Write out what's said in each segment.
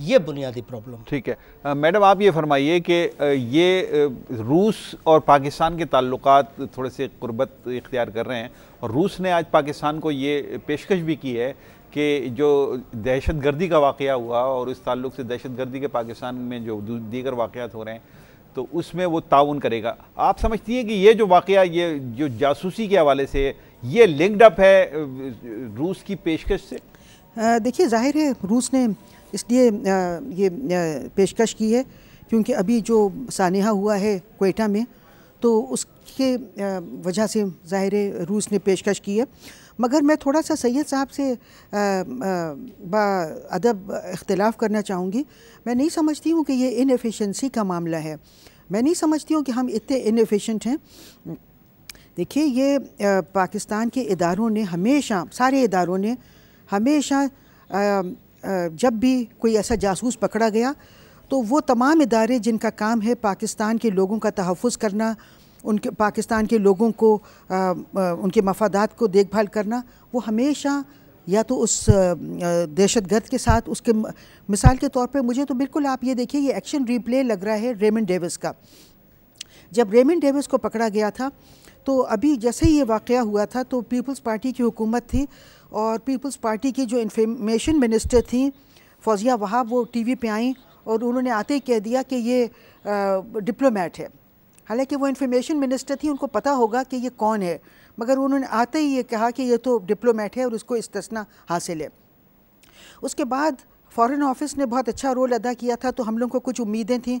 یہ بنیادی پرابلم. ٹھیک ہے میڈم، آپ یہ فرمائیے کہ یہ روس اور پاکستان کے تعلقات تھوڑے سے قربت اختیار کر رہے ہیں، اور روس نے آج پاکستان کو یہ پیشکش بھی کی ہے کہ جو دہشت گردی کا واقعہ ہوا اور اس تعلق سے دہشت گردی کے پاکستان میں جو دیگر واقعات ہو رہے ہیں تو اس میں وہ تعاون کرے گا. آپ سمجھتی ہیں کہ یہ جو واقعہ، یہ جو جاسوسی کے حوالے سے، یہ لنکڈ اپ ہے روس کی پیشکش سے؟ دیکھیے ظاہر ہے روس نے اس لیے یہ پیشکش کی ہے کیونکہ ابھی جو سانحہ ہوا ہے کوئٹہ میں تو اس کے وجہ سے ظاہر ہے روس نے پیشکش کی ہے. مگر میں تھوڑا سا سید صاحب سے با ادب اختلاف کرنا چاہوں گی. میں نہیں سمجھتی ہوں کہ یہ ان ایفیشنسی کا معاملہ ہے. میں نہیں سمجھتی ہوں کہ ہم اتنے ان ایفیشنٹ ہیں. دیکھیے یہ پاکستان کے اداروں نے ہمیشہ، سارے اداروں نے ہمیشہ جب بھی کوئی ایسا جاسوس پکڑا گیا تو وہ تمام ادارے جن کا کام ہے پاکستان کے لوگوں کا تحفظ کرنا، ان کے پاکستان کے لوگوں کو ان کے مفادات کو دیکھ بھال کرنا، وہ ہمیشہ یا تو اس دہشت گرد کے ساتھ اس کے مثال کے طور پہ مجھے تو بالکل آپ یہ دیکھیے یہ ایکشن ریپلے لگ رہا ہے ریمنڈ ڈیوس کا. جب ریمنڈ ڈیوس کو پکڑا گیا تھا تو ابھی جیسے ہی یہ واقعہ ہوا تھا تو پیپلز پارٹی کی حکومت تھی اور پیپلز پارٹی کی جو انفارمیشن منسٹر تھیں فوزیہ وہاب، وہ ٹی وی پہ آئیں اور انہوں نے آتے ہی کہہ دیا کہ یہ ڈپلومیٹ ہے. حالانکہ وہ انفارمیشن منسٹر تھی، ان کو پتہ ہوگا کہ یہ کون ہے، مگر انہوں نے آتے ہی یہ کہا کہ یہ تو ڈپلومیٹ ہے اور اس کو استثناء حاصل ہے. اس کے بعد فارن آفس نے بہت اچھا رول ادا کیا تھا تو ہم لوگوں کو کچھ امیدیں تھیں.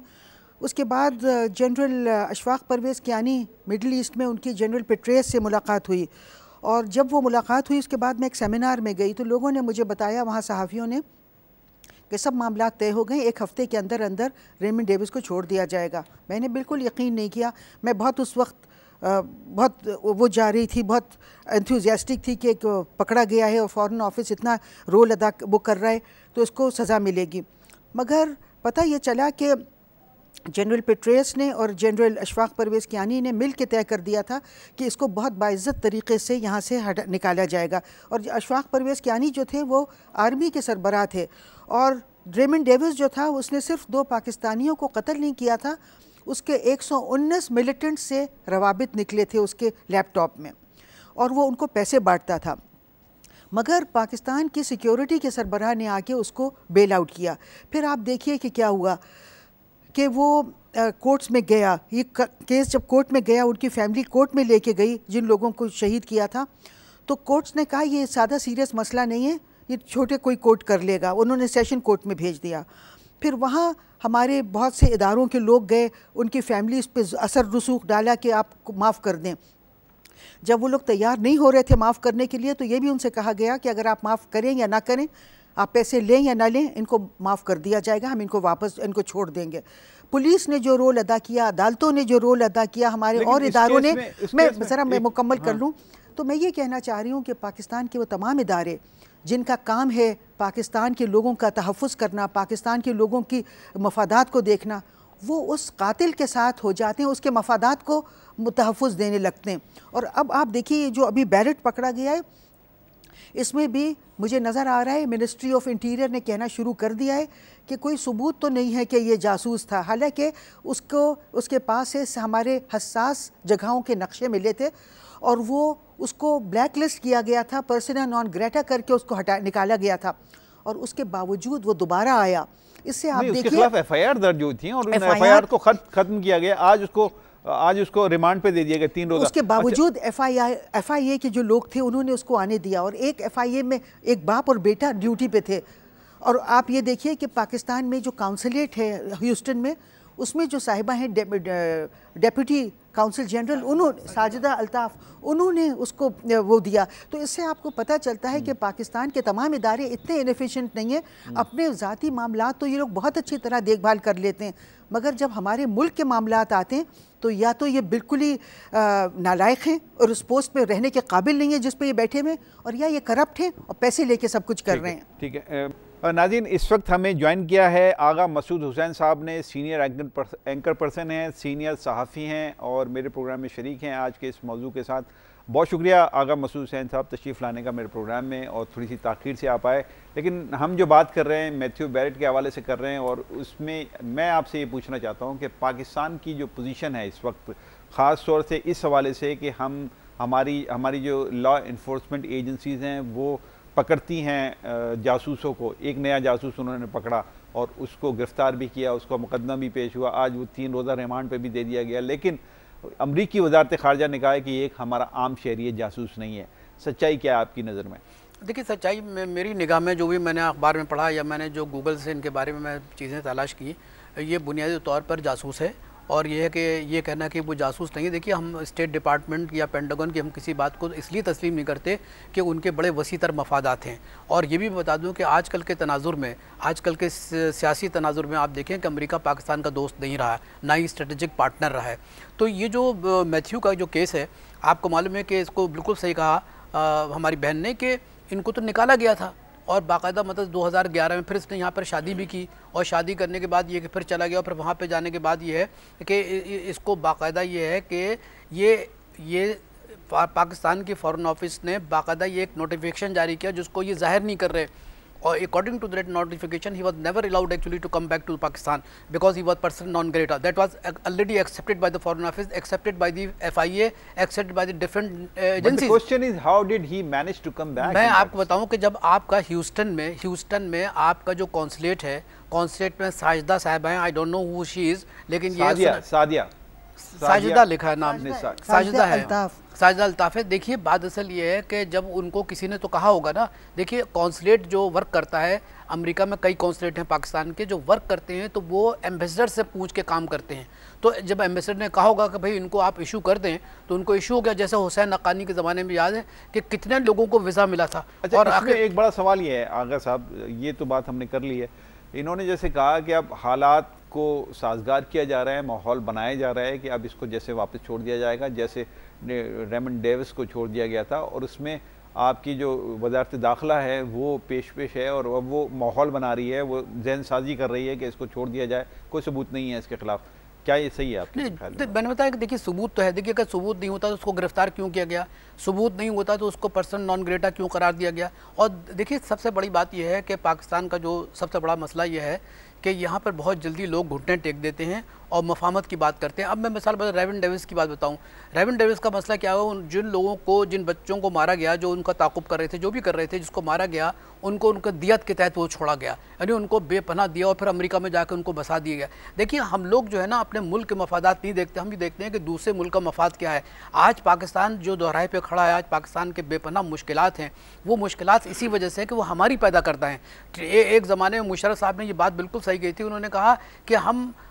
اس کے بعد general Ashfaq Parvez Kayani Middle East میں ان کی جنرل پیٹریس سے ملاقات ہوئی، اور جب وہ ملاقات ہوئی اس کے بعد میں ایک سیمینار میں گئی تو لوگوں نے مجھے بتایا وہاں صحافیوں نے کہ سب معاملات طے ہو گئے، ایک ہفتے کے اندر اندر ریمنڈ ڈیوس کو چھوڑ دیا جائے گا. میں نے بالکل یقین نہیں کیا. میں بہت اس وقت بہت وہ جا رہی تھی، بہت انتھوزیاسٹک تھی کہ پکڑا گیا ہے اور فارن آفس اتنا رول ادا وہ کر رہا ہے تو اس کو سزا ملے گی. مگر پتہ یہ چلا کہ جنرل پیٹریس نے اور جنرل اشفاق پرویز کیانی نے مل کے طے کر دیا تھا کہ اس کو بہت باعزت طریقے سے یہاں سے نکالا جائے گا. اور اشفاق پرویز کیانی جو تھے وہ آرمی کے سربراہ تھے، اور ریمنڈ ڈیوس جو تھا اس نے صرف 2 پاکستانیوں کو قتل نہیں کیا تھا، اس کے 119 ملیٹنٹ سے روابط نکلے تھے اس کے لیپ ٹاپ میں، اور وہ ان کو پیسے بانٹتا تھا. مگر پاکستان کی سیکیورٹی کے سربراہ نے آ کے اس کو بیل آؤٹ کیا. پھر آپ دیکھیے کہ کیا ہوا کہ وہ کورٹس میں گیا. یہ کیس جب کورٹ میں گیا، ان کی فیملی کورٹ میں لے کے گئی جن لوگوں کو شہید کیا تھا، تو کورٹس نے کہا یہ زیادہ سیریس مسئلہ نہیں ہے، یہ چھوٹے کوئی کورٹ کر لے گا. انہوں نے سیشن کورٹ میں بھیج دیا. پھر وہاں ہمارے بہت سے اداروں کے لوگ گئے، ان کی فیملیز پہ اثر رسوخ ڈالا کہ آپ کو معاف کر دیں. جب وہ لوگ تیار نہیں ہو رہے تھے معاف کرنے کے لیے تو یہ بھی ان سے کہا گیا کہ اگر آپ معاف کریں یا نہ کریں، آپ پیسے لیں یا نہ لیں، ان کو معاف کر دیا جائے گا، ہم ان کو واپس ان کو چھوڑ دیں گے. پولیس نے جو رول ادا کیا، عدالتوں نے جو رول ادا کیا، ہمارے اور اداروں نے، میں مکمل کر لوں تو میں یہ کہنا چاہ رہی ہوں کہ پاکستان کے وہ تمام ادارے جن کا کام ہے پاکستان کے لوگوں کا تحفظ کرنا، پاکستان کے لوگوں کی مفادات کو دیکھنا، وہ اس قاتل کے ساتھ ہو جاتے ہیں، اس کے مفادات کو تحفظ دینے لگتے ہیں. اور اب آپ دیکھیے جو ابھی بیرٹ پکڑا گیا ہے اس میں بھی مجھے نظر آ رہا ہے منسٹری آف انٹیریئر نے کہنا شروع کر دیا ہے کہ کوئی ثبوت تو نہیں ہے کہ یہ جاسوس تھا، حالانکہ اس کے پاس سے ہمارے حساس جگہوں کے نقشے ملے تھے اور وہ اس کو بلیک لسٹ کیا گیا تھا، پرسنا نان گریٹا کر کے اس کو نکالا گیا تھا، اور اس کے باوجود وہ دوبارہ آیا. اس سے آپ دیکھیے اس کے خلاف ایف آئی آر درج ہوئی تھی اور ایف آئی آر کو ختم کیا گیا. آج اس کو ریمانڈ پہ دے دیا گیا 3 روزہ. اس کے باوجود ایف آئی اے کے جو لوگ تھے انہوں نے اس کو آنے دیا، اور ایک ایف آئی اے میں ایک باپ اور بیٹا ڈیوٹی پہ تھے. اور آپ یہ دیکھیے کہ پاکستان میں جو کاؤنسلیٹ ہے ہیوسٹن میں، اس میں جو صاحبہ ہیں deputy council general Sajida Altaf, انہوں نے اس کو وہ دیا. تو اس سے آپ کو پتہ چلتا ہے کہ پاکستان کے تمام ادارے اتنے انیفیشنٹ نہیں ہیں. اپنے ذاتی معاملات تو یہ لوگ بہت اچھی طرح دیکھ بھال کر لیتے ہیں، مگر جب ہمارے ملک کے معاملات آتے ہیں تو یا تو یہ بالکل ہی نالائق ہیں اور اس پوسٹ پہ رہنے کے قابل نہیں ہیں جس پہ یہ بیٹھے ہوئے، اور یا یہ کرپٹ ہیں اور پیسے لے کے سب کچھ کر رہے ہیں. ٹھیک ہے ناظرین، اس وقت ہمیں جوائن کیا ہے آغا مسعود حسین صاحب نے. سینئر اینکر پرسن ہیں، سینئر صحافی ہیں اور میرے پروگرام میں شریک ہیں آج کے اس موضوع کے ساتھ. بہت شکریہ آغا مسعود حسین صاحب تشریف لانے کا میرے پروگرام میں، اور تھوڑی سی تاخیر سے آپ آئے، لیکن ہم جو بات کر رہے ہیں میتھیو بیرٹ کے حوالے سے کر رہے ہیں، اور اس میں میں آپ سے یہ پوچھنا چاہتا ہوں کہ پاکستان کی جو پوزیشن ہے اس وقت، خاص طور سے اس حوالے سے کہ ہماری جو لا انفورسمنٹ ایجنسیز ہیں وہ پکڑتی ہیں جاسوسوں کو. ایک نیا جاسوس انہوں نے پکڑا اور اس کو گرفتار بھی کیا، اس کو مقدمہ بھی پیش ہوا، آج وہ 3 روزہ ریمانڈ پہ بھی دے دیا گیا، لیکن امریکی وزارت خارجہ نے کہا ہے کہ یہ ایک ہمارا عام شہری جاسوس نہیں ہے. سچائی کیا ہے آپ کی نظر میں؟ دیکھیے سچائی میں میری نگاہ میں جو بھی میں نے اخبار میں پڑھا یا میں نے جو گوگل سے ان کے بارے میں چیزیں تلاش کی، یہ بنیادی طور پر جاسوس ہے. اور یہ ہے کہ یہ کہنا کہ وہ جاسوس نہیں ہے. دیکھیے ہم اسٹیٹ ڈپارٹمنٹ یا پینٹاگن کی ہم کسی بات کو اس لیے تسلیم نہیں کرتے کہ ان کے بڑے وسیع تر مفادات ہیں. اور یہ بھی بتا دوں کہ آج کل کے تناظر میں، آج کل کے سیاسی تناظر میں آپ دیکھیں کہ امریکہ پاکستان کا دوست نہیں رہا، نہ ہی اسٹریٹجک پارٹنر رہا ہے. تو یہ جو میتھیو کا جو کیس ہے، آپ کو معلوم ہے کہ اس کو بالکل صحیح کہا ہماری بہن نے کہ ان کو تو نکالا گیا تھا، اور باقاعدہ مطلب 2011 میں پھر اس نے یہاں پر شادی بھی کی، اور شادی کرنے کے بعد یہ کہ پھر چلا گیا، اور پھر وہاں پہ جانے کے بعد یہ ہے کہ اس کو باقاعدہ یہ ہے کہ یہ پاکستان کی فارن آفس نے باقاعدہ یہ ایک نوٹیفیکیشن جاری کیا جس کو یہ ظاہر نہیں کر رہے. اور according to that notification he was never allowed actually to come back to Pakistan because he was person non grata. That was already accepted by the foreign office, accepted by the FIA, accepted by the different agencies. But the question is how did he manage to come back? میں آپ کو بتاؤں کہ جب آپ کا Houston میں آپ کا جو قونصلیٹ ہے، قونصلیٹ میں ساجدہ صاحبہ ہیں، I don't know who she is، لیکن یہ ساجدہ لکھا ہے نام، ساجدہ ہے، ساجدہ الطاف ہے. دیکھیے بات اصل یہ ہے کہ جب ان کو کسی نے تو کہا ہوگا نا، دیکھیے قونصلیٹ جو ورک کرتا ہے امریکہ میں، کئی قونصلیٹ ہیں پاکستان کے جو ورک کرتے ہیں تو وہ ایمبیسڈر سے پوچھ کے کام کرتے ہیں. تو جب ایمبیسڈر نے کہا ہوگا کہ بھائی ان کو آپ ایشو کر دیں، تو ان کو ایشو ہو گیا. جیسے حسین نقانی کے زمانے میں یاد ہے کہ کتنے لوگوں کو ویزا ملا تھا. اور ایک بڑا سوال یہ ہے آغا صاحب، یہ تو بات ہم نے کر لی ہے، انہوں نے جیسے کہا کہ اب حالات کو سازگار کیا جا رہا ہے، ماحول بنایا جا رہا ہے کہ اب اس کو جیسے واپس چھوڑ دیا جائے گا جیسے ریمنڈ ڈیوس کو چھوڑ دیا گیا تھا، اور اس میں آپ کی جو وزارت داخلہ ہے وہ پیش ہے، اور وہ ماحول بنا رہی ہے، وہ ذہن سازی کر رہی ہے کہ اس کو چھوڑ دیا جائے، کوئی ثبوت نہیں ہے اس کے خلاف. کیا یہ صحیح ہے آپ کے خیال میں؟ میں نے بتایا کہ دیکھیے ثبوت تو ہے. دیکھیے اگر ثبوت نہیں ہوتا تو اس کو گرفتار کیوں کیا گیا، ثبوت نہیں ہوتا تو اس کو پرسن نان گریٹا کیوں قرار دیا گیا. اور دیکھیے سب سے بڑی بات یہ ہے کہ پاکستان کا جو سب سے بڑا مسئلہ یہ ہے کہ یہاں پر بہت جلدی لوگ گھٹنے ٹیک دیتے ہیں اور مفاہمت کی بات کرتے ہیں. اب میں مثال ریون ڈیوس کی بات بتاؤں. ریون ڈیوس کا مسئلہ کیا ہوا، جن لوگوں کو، جن بچوں کو مارا گیا، جو ان کا تعاقب کر رہے تھے، جو بھی کر رہے تھے، جس کو مارا گیا ان کو ان کا دیت کے تحت وہ چھوڑا گیا، یعنی ان کو بے پناہ دیا اور پھر امریکہ میں جا کے ان کو بسا دیا گیا. دیکھیے ہم لوگ جو ہے نا اپنے ملک کے مفادات نہیں دیکھتے، ہم بھی دیکھتے ہیں کہ دوسرے ملک کا مفاد کیا ہے. آج پاکستان جو دوراہے پہ کھڑا ہے، آج پاکستان کے بے پناہ مشکلات ہیں، وہ مشکلات اسی وجہ سے کہ وہ ہماری پیدا کرتا ہے. ایک زمانے میں مشرف صاحب نے یہ بات بالکل صحیح کہی تھی، انہوں نے کہا کہ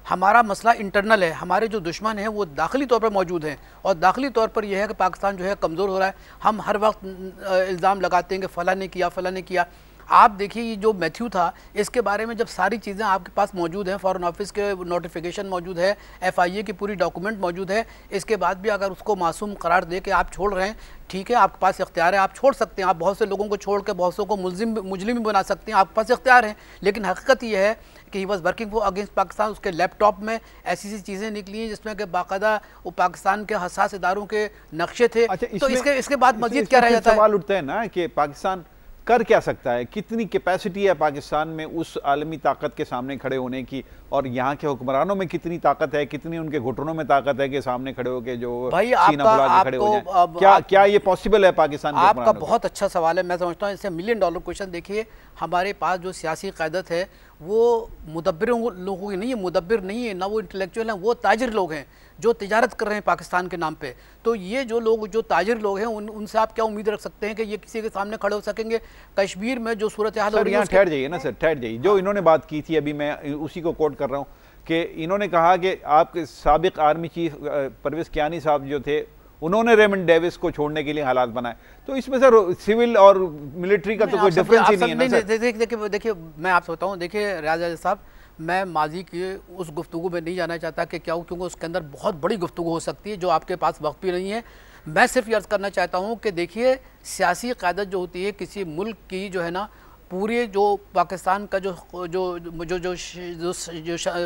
ہمارا مسئلہ انٹرنل ہے، ہمارے جو دشمن ہیں وہ داخلی طور پر موجود ہیں، اور داخلی طور پر یہ ہے کہ پاکستان جو ہے کمزور ہو رہا ہے. ہم ہر وقت الزام لگاتے ہیں کہ فلاں نے کیا، فلاں نے کیا. آپ دیکھیے یہ جو میتھیو تھا، اس کے بارے میں جب ساری چیزیں آپ کے پاس موجود ہیں، فارن آفس کے نوٹیفیکیشن موجود ہے، FIA کی پوری ڈاکومنٹ موجود ہے، اس کے بعد بھی اگر اس کو معصوم قرار دے کہ آپ چھوڑ رہے ہیں، ٹھیک ہے آپ کے پاس اختیار ہے، آپ چھوڑ سکتے ہیں، آپ بہت سے لوگوں کو چھوڑ کے بہت سو کو مجرم بھی بنا سکتے ہیں، آپ کے پاس اختیار ہیں. لیکن حقیقت یہ ہے کہ he was working for against Pakistan. اس کے لیپ ٹاپ میں ایسی چیزیں نکلی ہیں جس میں کہ باقاعدہ وہ پاکستان کے حساس اداروں کے نقشے تھے. تو اس کے بعد مزید کیا رہ جاتا ہے؟ سوال اٹھتا ہے نا کہ پاکستان کر کیا سکتا ہے، کتنی کیپیسٹی ہے پاکستان میں اس عالمی طاقت کے سامنے کھڑے ہونے کی، اور یہاں کے حکمرانوں میں کتنی طاقت ہے، کتنی ان کے گھٹنوں میں طاقت ہے کہ سامنے کھڑے ہو کے جو سینہ بلا کے کھڑے ہو جائیں. کیا یہ پوسیبل ہے پاکستان کے حکمرانوں؟ آپ کا بہت اچھا سوال ہے. میں سمجھتا ہوں اس سے $1 ملین کویشچن. دیکھیے ہمارے پاس جو سیاسی قیادت ہے وہ مدبروں لوگوں کی نہیں ہے، مدبر نہیں ہے، نہ وہ انٹلیکچوئل ہیں، وہ تاجر لوگ ہیں جو تجارت کر رہے ہیں پاکستان کے نام پہ. تو یہ جو لوگ جو تاجر لوگ ہیں ان سے آپ کیا امید رکھ سکتے ہیں کہ یہ کسی کے سامنے کھڑے ہو سکیں گے؟ کشمیر میں جو صورتحال ہو رہی ہے، یہاں ٹھہر جائیے نا سر، ٹھہر جائیے. جو انہوں نے بات کی تھی ابھی میں اسی کو کوٹ کر رہا ہوں کہ انہوں نے کہا کہ آپ کے سابق آرمی چیف پرویز کیانی صاحب جو تھے، انہوں نے ریمنڈ ڈیوس کو چھوڑنے کے لیے حالات بنائے. تو اس میں سر سول اور ملٹری کا تو کوئی ڈیفرنس ہی نہیں ہے نا سر. دیکھیے میں آپ سے بتاؤں، دیکھیے ریاض صاحب، میں ماضی کی اس گفتگو میں نہیں جانا چاہتا کہ کیا ہو، کیونکہ اس کے اندر بہت بڑی گفتگو ہو سکتی ہے جو آپ کے پاس وقت بھی نہیں ہے. میں صرف یہ عرض کرنا چاہتا ہوں کہ دیکھیے سیاسی قیادت جو ہوتی ہے کسی ملک کی، جو ہے نا پورے جو پاکستان کا جو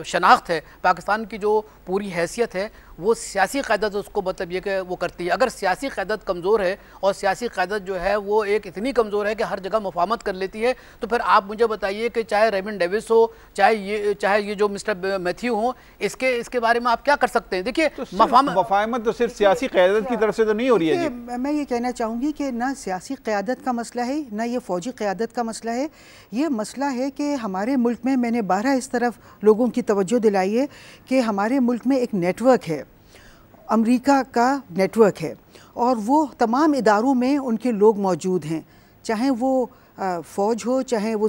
شناخت ہے، پاکستان کی جو پوری حیثیت ہے، وہ سیاسی قیادت اس کو مطلب یہ کہ وہ کرتی ہے. اگر سیاسی قیادت کمزور ہے اور سیاسی قیادت جو ہے وہ ایک اتنی کمزور ہے کہ ہر جگہ مفاہمت کر لیتی ہے, تو پھر آپ مجھے بتائیے کہ چاہے ریمنڈ ڈیوس ہو, چاہے یہ جو مسٹر میتھیو ہوں, اس کے بارے میں آپ کیا کر سکتے ہیں؟ دیکھیے مفاہمت تو صرف سیاسی قیادت کی طرف سے تو نہیں ہو رہی ہے. میں یہ کہنا چاہوں گی کہ نہ سیاسی قیادت کا مسئلہ ہے نہ یہ فوجی قیادت کا مسئلہ ہے. یہ مسئلہ ہے کہ ہمارے ملک میں نے بارہا اس طرف لوگوں کی توجہ دلائی ہے کہ ہمارے ملک میں ایک نیٹ ورک ہے, امریکہ کا نیٹ ورک ہے, اور وہ تمام اداروں میں ان کے لوگ موجود ہیں, چاہے وہ فوج ہو, چاہے وہ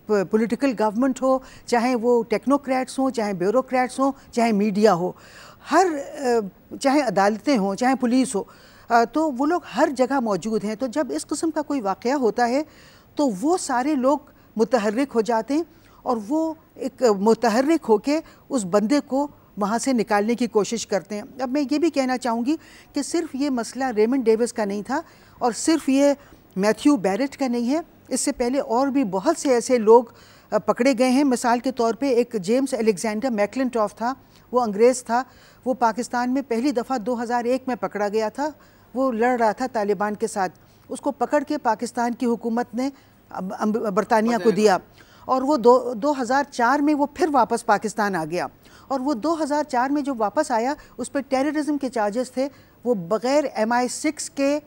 پولیٹیکل گورنمنٹ ہو, چاہے وہ ٹیکنوکریٹس ہوں, چاہے بیوروکریٹس ہوں, چاہے میڈیا ہو, چاہے عدالتیں ہوں, چاہے پولیس ہو, تو وہ لوگ ہر جگہ موجود ہیں. تو جب اس قسم کا کوئی واقعہ ہوتا ہے تو وہ سارے لوگ متحرک ہو جاتے ہیں, اور وہ ایک متحرک ہو کے اس بندے کو وہاں سے نکالنے کی کوشش کرتے ہیں. اب میں یہ بھی کہنا چاہوں گی کہ صرف یہ مسئلہ ریمنڈ ڈیوس کا نہیں تھا, اور صرف یہ میتھیو بیرٹ کا نہیں ہے. اس سے پہلے اور بھی بہت سے ایسے لوگ پکڑے گئے ہیں. مثال کے طور پہ ایک جیمز الیگزینڈر میکلنٹاف تھا, وہ انگریز تھا, وہ پاکستان میں پہلی دفعہ 2001 میں پکڑا گیا تھا. وہ لڑ رہا تھا طالبان کے ساتھ. اس کو پکڑ کے پاکستان کی حکومت نے برطانیہ کو دیا, اور وہ 2004 میں وہ پھر واپس پاکستان آ گیا. اور وہ 2004 میں جو واپس آیا اس پہ ٹیررزم کے چارجز تھے, وہ بغیر MI6 کے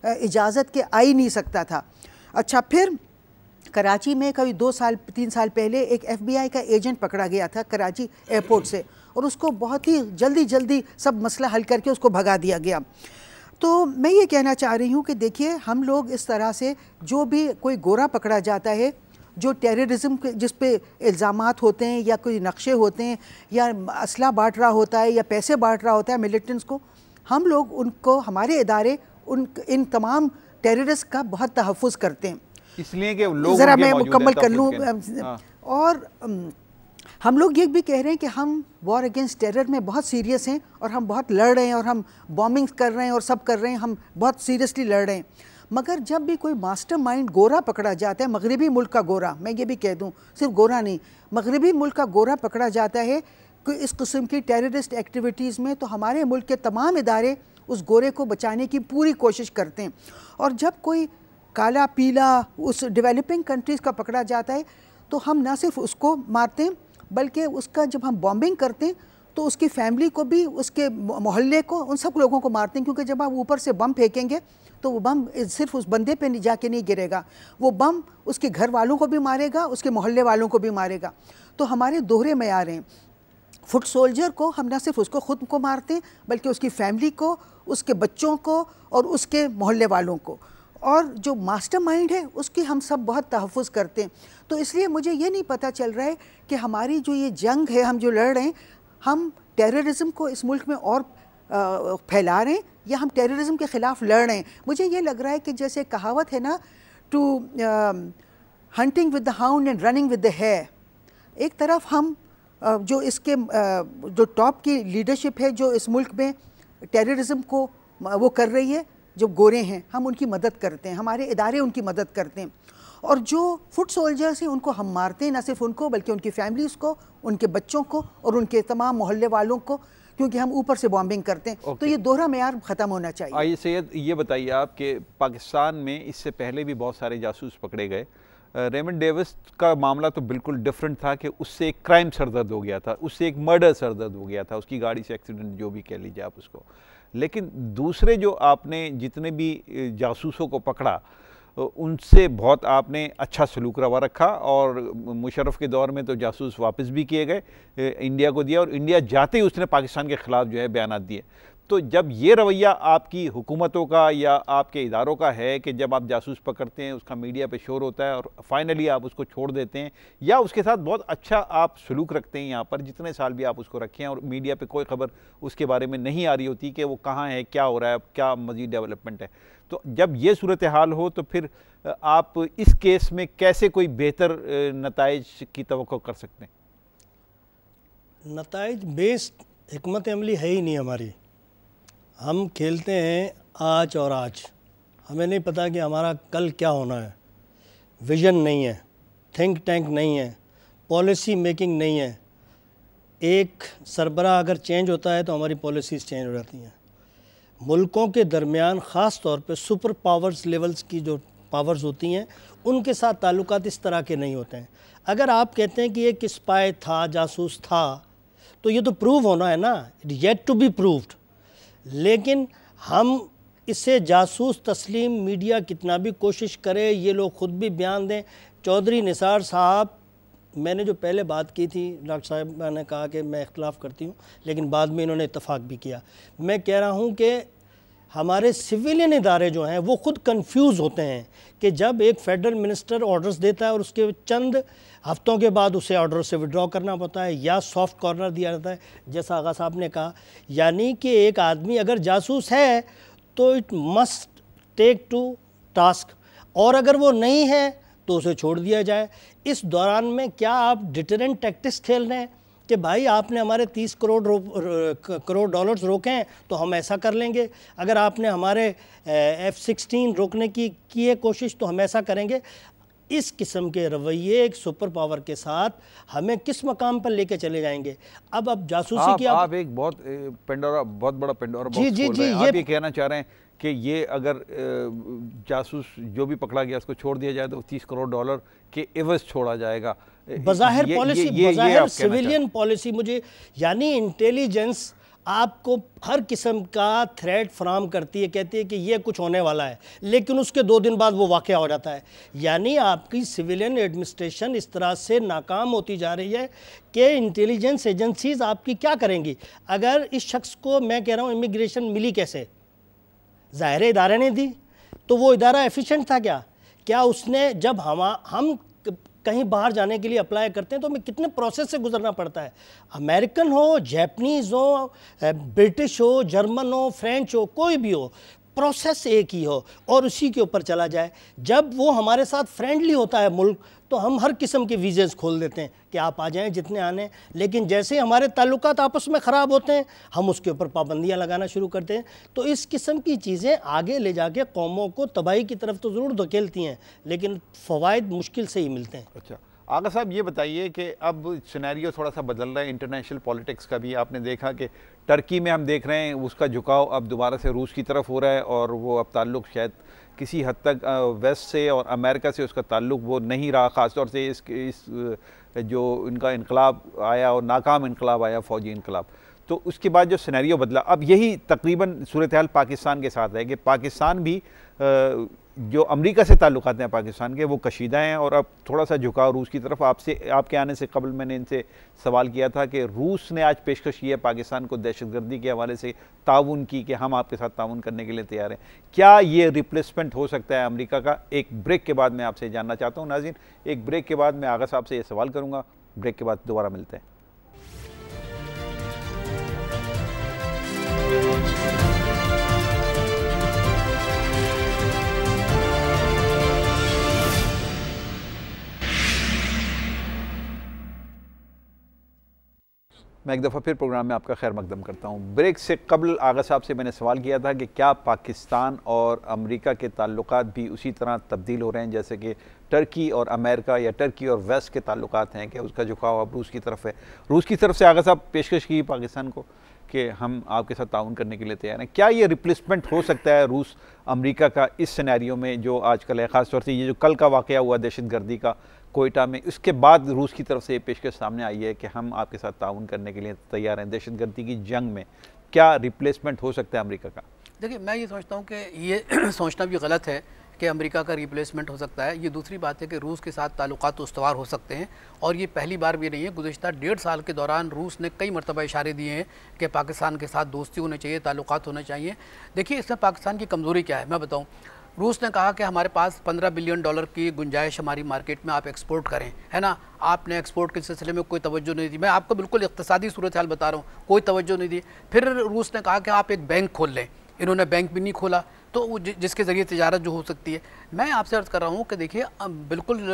اجازت کے آ ہی نہیں سکتا تھا. اچھا, پھر کراچی میں کوئی 2-3 سال پہلے ایک FBI کا ایجنٹ پکڑا گیا تھا کراچی ایئرپورٹ سے, اور اس کو بہت ہی جلدی سب مسئلہ حل کر کے اس کو بھگا دیا گیا. تو میں یہ کہنا چاہ رہی ہوں کہ دیکھیے, ہم لوگ اس طرح سے جو بھی کوئی گورا پکڑا جاتا ہے جو ٹیررزم جس پہ الزامات ہوتے ہیں یا کوئی نقشے ہوتے ہیں یا اسلحہ بانٹ رہا ہوتا ہے یا پیسے بانٹ رہا ہوتا ہے ملیٹنٹس کو, ہم لوگ ان کو, ہمارے ادارے ان تمام ٹیررسٹ کا بہت تحفظ کرتے ہیں. اس لیے کہ لوگ ذرا میں مکمل کر لوں. اور ہم لوگ یہ بھی کہہ رہے ہیں کہ ہم وار اگینسٹ ٹیرر میں بہت سیریس ہیں, اور ہم بہت لڑ رہے ہیں, اور ہم بامبنگز کر رہے ہیں اور سب کر رہے ہیں, ہم بہت سیریسلی لڑ رہے ہیں. مگر جب بھی کوئی ماسٹر مائنڈ گورا پکڑا جاتا ہے, مغربی ملک کا گورا, میں یہ بھی کہہ دوں صرف گورا نہیں, مغربی ملک کا گورا پکڑا جاتا ہے کہ اس قسم کی ٹیررسٹ ایکٹیویٹیز میں, تو ہمارے ملک کے تمام ادارے اس گورے کو بچانے کی پوری کوشش کرتے ہیں. اور جب کوئی کالا پیلا اس ڈیولپنگ کنٹریز کا پکڑا جاتا ہے تو ہم نہ صرف اس کو مارتے ہیں بلکہ اس کا جب ہم بامبنگ کرتے ہیں تو اس کی فیملی کو بھی, اس کے محلے کو, ان سب لوگوں کو مارتے ہیں. کیونکہ جب آپ اوپر سے بم پھینکیں گے تو وہ بم صرف اس بندے پہ جا کے نہیں گرے گا, وہ بم اس کے گھر والوں کو بھی مارے گا, اس کے محلے والوں کو بھی مارے گا. تو ہمارے دوہرے معیار ہیں. فٹ سولجر کو ہم نہ صرف اس کو خود کو مارتے ہیں بلکہ اس کی فیملی کو, اس کے بچوں کو اور اس کے محلے والوں کو. اور جو ماسٹر مائنڈ ہے اس کی ہم سب بہت تحفظ کرتے ہیں. تو اس لیے مجھے یہ نہیں پتہ چل رہا ہے کہ ہماری جو یہ جنگ ہے, ہم جو لڑ رہے ہیں, ہم ٹیررزم کو اس ملک میں اور پھیلا رہے ہیں یا ہم ٹیررزم کے خلاف لڑ رہے ہیں. مجھے یہ لگ رہا ہے کہ جیسے کہاوت ہے نا, to hunting with the hound and running with the hare. ایک طرف ہم جو اس کے جو ٹاپ کی لیڈرشپ ہے جو اس ملک میں ٹیررزم کو وہ کر رہی ہے, جو گورے ہیں, ہم ان کی مدد کرتے ہیں, ہمارے ادارے ان کی مدد کرتے ہیں. اور جو فٹ سولجرز ہیں ان کو ہم مارتے ہیں, نہ صرف ان کو بلکہ ان کی فیملیز کو, ان کے بچوں کو اور ان کے تمام محلے والوں کو, کیونکہ ہم اوپر سے بامبنگ کرتے ہیں. تو یہ دوہرا معیار ختم ہونا چاہیے. آئیے سید, یہ بتائیے آپ کہ پاکستان میں اس سے پہلے بھی بہت سارے جاسوس پکڑے گئے. ریمنڈ ڈیوس کا معاملہ تو بالکل ڈیفرنٹ تھا کہ اس سے ایک کرائم سردرد ہو گیا تھا, اس سے ایک مرڈر سردرد ہو گیا تھا, اس کی گاڑی سے ایکسیڈنٹ جو بھی کہہ لیجیے آپ اس کو. لیکن دوسرے جو آپ نے جتنے بھی جاسوسوں کو پکڑا ان سے بہت آپ نے اچھا سلوک روا رکھا, اور مشرف کے دور میں تو جاسوس واپس بھی کیے گئے, انڈیا کو دیا, اور انڈیا جاتے ہی اس نے پاکستان کے خلاف جو ہے بیانات دیے. تو جب یہ رویہ آپ کی حکومتوں کا یا آپ کے اداروں کا ہے کہ جب آپ جاسوس پکڑتے ہیں اس کا میڈیا پہ شور ہوتا ہے اور فائنلی آپ اس کو چھوڑ دیتے ہیں, یا اس کے ساتھ بہت اچھا آپ سلوک رکھتے ہیں یہاں پر, جتنے سال بھی آپ اس کو رکھیں, اور میڈیا پہ کوئی خبر اس کے بارے میں نہیں آ رہی ہوتی کہ وہ کہاں ہے, کیا ہو رہا ہے, کیا مزید ڈیولپمنٹ ہے, تو جب یہ صورتحال ہو تو پھر آپ اس کیس میں کیسے کوئی بہتر نتائج کی توقع کر سکتے ہیں؟ نتائج بیسڈ حکمت عملی ہے ہی نہیں ہماری. ہم کھیلتے ہیں آج اور آج, ہمیں نہیں پتہ کہ ہمارا کل کیا ہونا ہے. ویژن نہیں ہے, تھنک ٹینک نہیں ہے, پالیسی میکنگ نہیں ہے. ایک سربراہ اگر چینج ہوتا ہے تو ہماری پالیسیز چینج ہو جاتی ہیں. ملکوں کے درمیان خاص طور پہ سپر پاورز لیولز کی جو پاورز ہوتی ہیں ان کے ساتھ تعلقات اس طرح کے نہیں ہوتے ہیں. اگر آپ کہتے ہیں کہ ایک اسپائی تھا، جاسوس تھا، تو یہ تو پروو ہونا ہے نا، it yet to be proved. لیکن ہم اسے جاسوس تسلیم، میڈیا کتنا بھی کوشش کرے، یہ لوگ خود بھی بیان دیں. چودھری نثار صاحب، میں نے جو پہلے بات کی تھی، ڈاکٹر صاحب نے کہا کہ میں اختلاف کرتی ہوں، لیکن بعد میں انہوں نے اتفاق بھی کیا. میں کہہ رہا ہوں کہ ہمارے سویلین ادارے جو ہیں وہ خود کنفیوز ہوتے ہیں کہ جب ایک فیڈرل منسٹر آرڈرز دیتا ہے اور اس کے چند ہفتوں کے بعد اسے آرڈر سے وڈرا کرنا پڑتا ہے یا سافٹ کارنر دیا جاتا ہے، جیسا آغا صاحب نے کہا. یعنی کہ ایک آدمی اگر جاسوس ہے تو it must take to task, اور اگر وہ نہیں ہے تو اسے چھوڑ دیا جائے. اس دوران میں کیا آپ ڈیٹرنٹ ٹیکٹکس کھیل رہے ہیں کہ بھائی آپ نے ہمارے 30 کروڑ ڈالرز روکے ہیں تو ہم ایسا کر لیں گے، اگر آپ نے ہمارے F-16 روکنے کی ہے کوشش تو ہم ایسا کریں گے. اس قسم کے رویے ایک سپر پاور کے ساتھ ہمیں کس مقام پر لے کے چلے جائیں گے؟ اب جاسوسی کی آپ ایک بہت بڑا پینڈورا باکس کھول رہے ہیں. آپ یہ کہنا چاہ رہے ہیں کہ یہ اگر جاسوس جو بھی پکڑا گیا اس کو چھوڑ دیا جائے تو 30 کروڑ ڈالر کے عوض چھوڑا جائے گا. بظاہر پالیسی، بظاہر سویلین پالیسی، مجھے یعنی انٹیلیجنس آپ کو ہر قسم کا تھریٹ فراہم کرتی ہے، کہتی ہے کہ یہ کچھ ہونے والا ہے، لیکن اس کے 2 دن بعد وہ واقعہ ہو جاتا ہے. یعنی آپ کی سویلین ایڈمنسٹریشن اس طرح سے ناکام ہوتی جا رہی ہے کہ انٹیلیجنس ایجنسیز آپ کی کیا کریں گی؟ اگر اس شخص کو، میں کہہ رہا ہوں، امیگریشن ملی کیسے؟ ظاہر ادارے نے دی، تو وہ ادارہ ایفیشنٹ تھا کیا اس نے، جب ہم کہیں باہر جانے کے لیے اپلائی کرتے ہیں تو ہمیں کتنے پروسیس سے گزرنا پڑتا ہے. امریکن ہو، جیپنیز ہو، برٹش ہو، جرمن ہو، فرینچ ہو، کوئی بھی ہو، پروسیس ایک ہی ہو اور اسی کے اوپر چلا جائے. جب وہ ہمارے ساتھ فرینڈلی ہوتا ہے ملک تو ہم ہر قسم کے ویزز کھول دیتے ہیں کہ آپ آ جائیں جتنے آنے. لیکن جیسے ہمارے تعلقات آپس میں خراب ہوتے ہیں ہم اس کے اوپر پابندیاں لگانا شروع کرتے ہیں. تو اس قسم کی چیزیں آگے لے جا کے قوموں کو تباہی کی طرف تو ضرور دھکیلتی ہیں، لیکن فوائد مشکل سے ہی ملتے ہیں. اچھا آغا صاحب، یہ بتائیے کہ اب سینیریو تھوڑا سا بدل رہا ہے انٹرنیشنل پولیٹکس کا بھی. آپ نے دیکھا کہ ٹرکی میں ہم دیکھ رہے ہیں اس کا جھکاؤ اب دوبارہ سے روس کی طرف ہو رہا ہے، اور وہ اب تعلق شاید کسی حد تک ویسٹ سے اور امریکہ سے اس کا تعلق وہ نہیں رہا، خاص طور سے اس جو ان کا انقلاب آیا اور ناکام انقلاب آیا، فوجی انقلاب. تو اس کے بعد جو سینیریو بدلا، اب یہی تقریباً صورتحال پاکستان کے ساتھ ہے کہ پاکستان بھی جو امریکہ سے تعلقات ہیں پاکستان کے وہ کشیدہ ہیں، اور اب تھوڑا سا جھکاؤ روس کی طرف. آپ کے آنے سے قبل میں نے ان سے سوال کیا تھا کہ روس نے آج پیشکش کی ہے پاکستان کو دہشت گردی کے حوالے سے تعاون کی، کہ ہم آپ کے ساتھ تعاون کرنے کے لیے تیار ہیں. کیا یہ ریپلیسمنٹ ہو سکتا ہے امریکہ کا؟ ایک بریک کے بعد میں آپ سے جاننا چاہتا ہوں. ناظرین، ایک بریک کے بعد میں آغا صاحب سے یہ سوال کروں گا. بریک کے بعد دوبارہ ملتے ہیں. میں ایک دفعہ پھر پروگرام میں آپ کا خیر مقدم کرتا ہوں. بریک سے قبل آغا صاحب سے میں نے سوال کیا تھا کہ کیا پاکستان اور امریکہ کے تعلقات بھی اسی طرح تبدیل ہو رہے ہیں جیسے کہ ٹرکی اور امریکہ یا ٹرکی اور ویسٹ کے تعلقات ہیں، کہ اس کا جھکاؤ اب روس کی طرف ہے. روس کی طرف سے آغا صاحب پیشکش کی پاکستان کو کہ ہم آپ کے ساتھ تعاون کرنے کے لیے تیار ہیں. کیا یہ ریپلیسمنٹ ہو سکتا ہے روس امریکہ کا اس سینیریو میں جو آج کل ہے، خاص طور سے یہ جو کل کا واقعہ ہوا دہشت گردی کا کوئٹہ میں، اس کے بعد روس کی طرف سے یہ پیشکش سامنے آئی ہے کہ ہم آپ کے ساتھ تعاون کرنے کے لیے تیار ہیں دہشت گردی کی جنگ میں؟ کیا ریپلیسمنٹ ہو سکتا ہے امریکہ کا؟ دیکھیے، میں یہ سمجھتا ہوں کہ یہ سوچنا بھی غلط ہے کہ امریکہ کا ریپلیسمنٹ ہو سکتا ہے. یہ دوسری بات ہے کہ روس کے ساتھ تعلقات استوار ہو سکتے ہیں، اور یہ پہلی بار بھی نہیں ہے. گزشتہ 1.5 سال کے دوران روس نے کئی مرتبہ اشارے دیے ہیں کہ پاکستان کے ساتھ دوستی ہونے چاہیے، تعلقات ہونے چاہیے. دیکھیے اس میں پاکستان کی کمزوری کیا ہے میں بتاؤں. روس نے کہا کہ ہمارے پاس $15 بلین کی گنجائش ہماری مارکیٹ میں، آپ ایکسپورٹ کریں، ہے نا. آپ نے ایکسپورٹ کے سلسلے میں کوئی توجہ نہیں دی. میں آپ کو بالکل اقتصادی صورتحال بتا رہا ہوں، کوئی توجہ نہیں دی. پھر روس نے کہا کہ آپ ایک بینک کھول لیں. انہوں نے بینک بھی نہیں کھولا، تو جس کے ذریعے تجارت جو ہو سکتی ہے. میں آپ سے عرض کر رہا ہوں کہ دیکھیے بالکل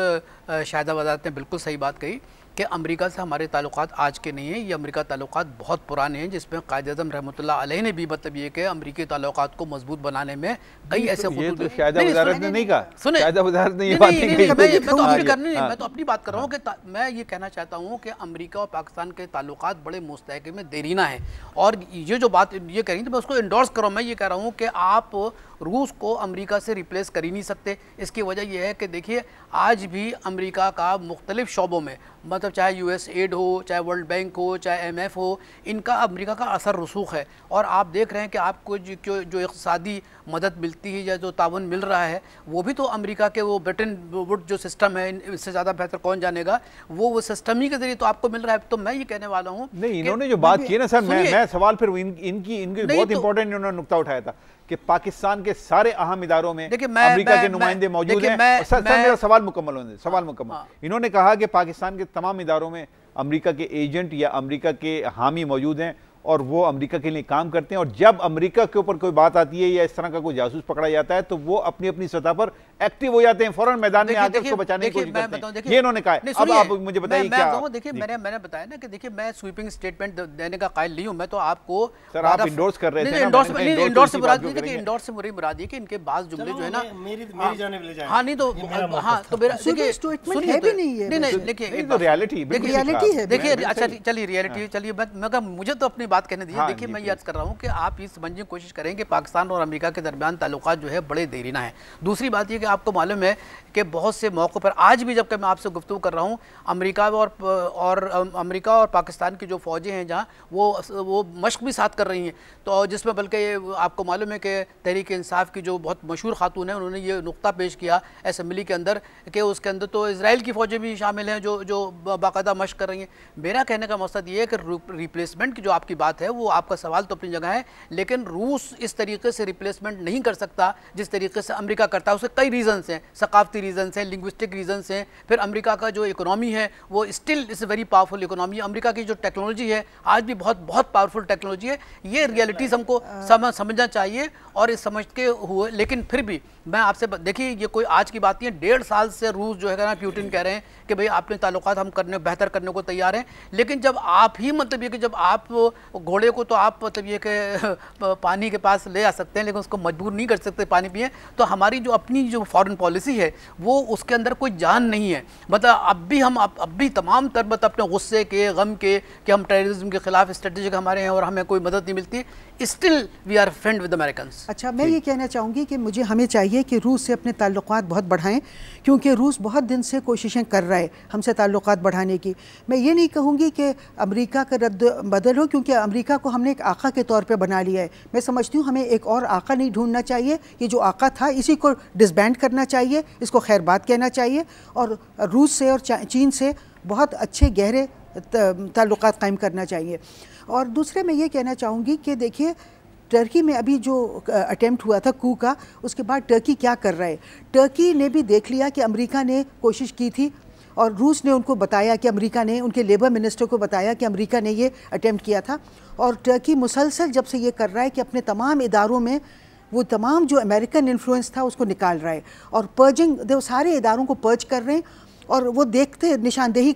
شاہدہ وزارت نے بالکل صحیح بات کہی کہ امریکہ سے ہمارے تعلقات آج کے نہیں ہیں، یہ امریکہ تعلقات بہت پرانے ہیں، جس میں قائد اعظم رحمۃ اللہ علیہ نے بھی مطلب یہ کہ امریکی تعلقات کو مضبوط بنانے میں کئی ایسے خطوط شاہدہ وزارت نے نہیں کہا، شاہدہ وزارت نے یہ بات نہیں کہی، میں تو اپنی بات کر رہا ہوں کہ میں یہ کہنا چاہتا ہوں کہ امریکہ اور پاکستان کے تعلقات بڑے مستحکم میں دیرینہ ہیں، اور یہ جو بات یہ کہہ رہی ہیں تو میں اس کو انڈورس کر رہا ہوں. میں یہ کہہ رہا ہوں کہ آپ روس کو امریکہ سے ریپلیس کر ہی نہیں سکتے. اس کی وجہ یہ ہے کہ دیکھیے آج بھی امریکہ کا مختلف شعبوں میں مطلب چاہے یو ایس ایڈ ہو، چاہے ورلڈ بینک ہو، چاہے ایم ایف ہو، ان کا امریکہ کا اثر رسوخ ہے. اور آپ دیکھ رہے ہیں کہ آپ کو جو اقتصادی مدد ملتی ہے یا جو تعاون مل رہا ہے وہ بھی تو امریکہ کے وہ برٹن ووڈ جو سسٹم ہے، اس سے زیادہ بہتر کون جانے گا، وہ سسٹم ہی کے ذریعے تو آپ کو مل رہا ہے. تو میں یہ کہنے والا ہوں نہیں، انہوں نے جو بات کی نا سر، میں سوال پھر ان کی بہت امپورٹنٹ انہوں نے نقطہ اٹھایا تھا کہ پاکستان کے سارے اہم اداروں میں امریکہ کے نمائندے موجود ہیں. سر میرا سوال مکمل ہونے دیں، سوال مکمل. انہوں نے کہا کہ پاکستان کے تمام اداروں میں امریکہ کے ایجنٹ یا امریکہ کے حامی موجود ہیں اور وہ امریکہ کے لیے کام کرتے ہیں، اور جب امریکہ کے اوپر کوئی بات آتی ہے یا اس طرح کا کوئی جاسوس پکڑا جاتا ہے تو وہ اپنی اپنی سطح پر ایکٹیو ہو جاتے ہیں، فوراً میدان میں آ کے اس کو بچانے کی کوشش کرتے ہیں. یہ انہوں نے کہا ہے. اب آپ مجھے بتائیے کیا. دیکھیے میں نے بتایا نا کہ دیکھیے میں سویپنگ سٹیٹمنٹ دینے کا قائل نہیں ہوں. میں تو آپ کو سر آپ انڈورس کر رہے تھے نا. انڈورس سے مراد نہیں کہ انڈورس سے مراد یہ کہ ان کے بعض جملے جو ہے نا ہاں نہیں تو ہاں تو دیکھیے اچھا چلیے ریئلٹی چلیے مگر مجھے تو اپنی بات کہنے دیجیے. دیکھیے میں یہ عرض کر رہا ہوں کہ آپ یہ سمجھنے کی کوشش کریں کہ پاکستان اور امریکہ کے درمیان تعلقات جو ہے بڑے دیرینہ ہیں. دوسری بات یہ کہ آپ کو معلوم ہے کہ بہت سے موقع پر آج بھی جب کہ میں آپ سے گفتگو کر رہا ہوں امریکہ اور پاکستان کی جو فوجیں ہیں جہاں وہ مشق بھی ساتھ کر رہی ہیں. تو جس میں بلکہ آپ کو معلوم ہے کہ تحریک انصاف کی جو بہت مشہور خاتون ہیں انہوں نے یہ نقطہ پیش کیا اسمبلی کے اندر کہ اس کے اندر تو اسرائیل کی فوجیں بھی شامل ہیں جو باقاعدہ مشق کر رہی ہیں. میرا کہنے کا مقصد یہ ہے کہ ریپلیسمنٹ کی جو آپ کی بات ہے وہ آپ کا سوال تو اپنی جگہ ہے، لیکن روس اس طریقے سے ریپلیسمنٹ نہیں کر سکتا جس طریقے سے امریکہ کرتا ہے. اس کے کئی ریزنز ہیں، ثقافتی ریزنز ہیں، لنگوسٹک ریزنز ہیں. پھر امریکہ کا جو اکنامی ہے وہ still is a very powerful economy. امریکہ کی جو ٹیکنالوجی ہے آج بھی بہت پاورفل ٹیکنالوجی ہے. یہ ریئلٹیز ہم کو سمجھنا چاہیے اور اس سمجھ کے ہوئے. لیکن پھر بھی میں آپ سے دیکھیے یہ کوئی آج کی بات نہیں ہے. 1.5 سال سے روس جو ہے نا پیوٹن کہہ رہے ہیں کہ بھئی اپنے تعلقات ہم بہتر کرنے کو تیار ہیں. لیکن جب آپ ہی مطلب یہ کہ جب آپ گھوڑے کو تو آپ مطلب یہ کہ پانی کے پاس لے آ سکتے ہیں لیکن اس کو مجبور نہیں کر سکتے پانی پیئے. تو ہماری جو اپنی جو فارن پالیسی ہے وہ اس کے اندر کوئی جان نہیں ہے. مطلب اب بھی تمام تر اپنے غصے کے غم کے کہ ہم ٹیررزم کے خلاف اسٹریٹجک ہمارے ہیں اور ہمیں کوئی مدد نہیں ملتی. Still we are friend with Americans. اچھا میں یہ کہنا چاہوں گی کہ ہمیں چاہیے کہ روس سے اپنے تعلقات بہت بڑھائیں، کیونکہ روس بہت دن سے کوششیں کر رہا ہے ہم سے تعلقات بڑھانے کی. میں یہ نہیں کہوں گی کہ امریکہ کا رد بدل ہو، کیونکہ امریکہ کو ہم نے ایک آقا کے طور پہ بنا لیا ہے. میں سمجھتی ہوں ہمیں ایک اور آقا نہیں ڈھونڈنا چاہیے. یہ جو آقا تھا اسی کو ڈسبینڈ کرنا چاہیے، اس کو خیر بات کہنا چاہیے، اور روس سے اور چین سے بہت اچھے گہرے تعلقات قائم کرنا چاہیے. اور دوسرے میں یہ کہنا چاہوں گی کہ دیکھیے ٹرکی میں ابھی جو اٹیمپٹ ہوا تھا کو کا، اس کے بعد ٹرکی کیا کر رہا ہے. ٹرکی نے بھی دیکھ لیا کہ امریکہ نے کوشش کی تھی اور روس نے ان کو بتایا کہ امریکہ نے ان کے لیبر منسٹر کو بتایا کہ امریکہ نے یہ اٹیمپٹ کیا تھا. اور ٹرکی مسلسل جب سے یہ کر رہا ہے کہ اپنے تمام اداروں میں وہ تمام جو امریکن انفلوئنس تھا اس کو نکال رہا ہے اور پرجنگ سارے اداروں کو پرج کر رہے ہیں. اور وہ دیکھتے نشاندہی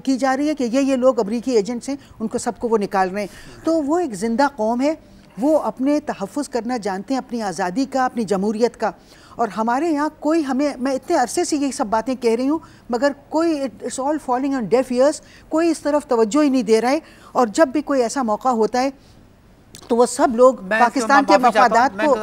کی جا رہی ہے کہ یہ لوگ امریکی ایجنٹس ہیں، ان کو سب کو وہ نکال رہے ہیں. تو وہ ایک زندہ قوم ہے، وہ اپنے تحفظ کرنا جانتے ہیں، اپنی آزادی کا، اپنی جمہوریت کا. اور ہمارے یہاں کوئی میں اتنے عرصے سے یہ سب باتیں کہہ رہی ہوں مگر کوئی it's all falling on deaf ears, کوئی اس طرف توجہ ہی نہیں دے رہا ہے. اور جب بھی کوئی ایسا موقع ہوتا ہے تو وہ سب لوگ پاکستان کے مفادات کو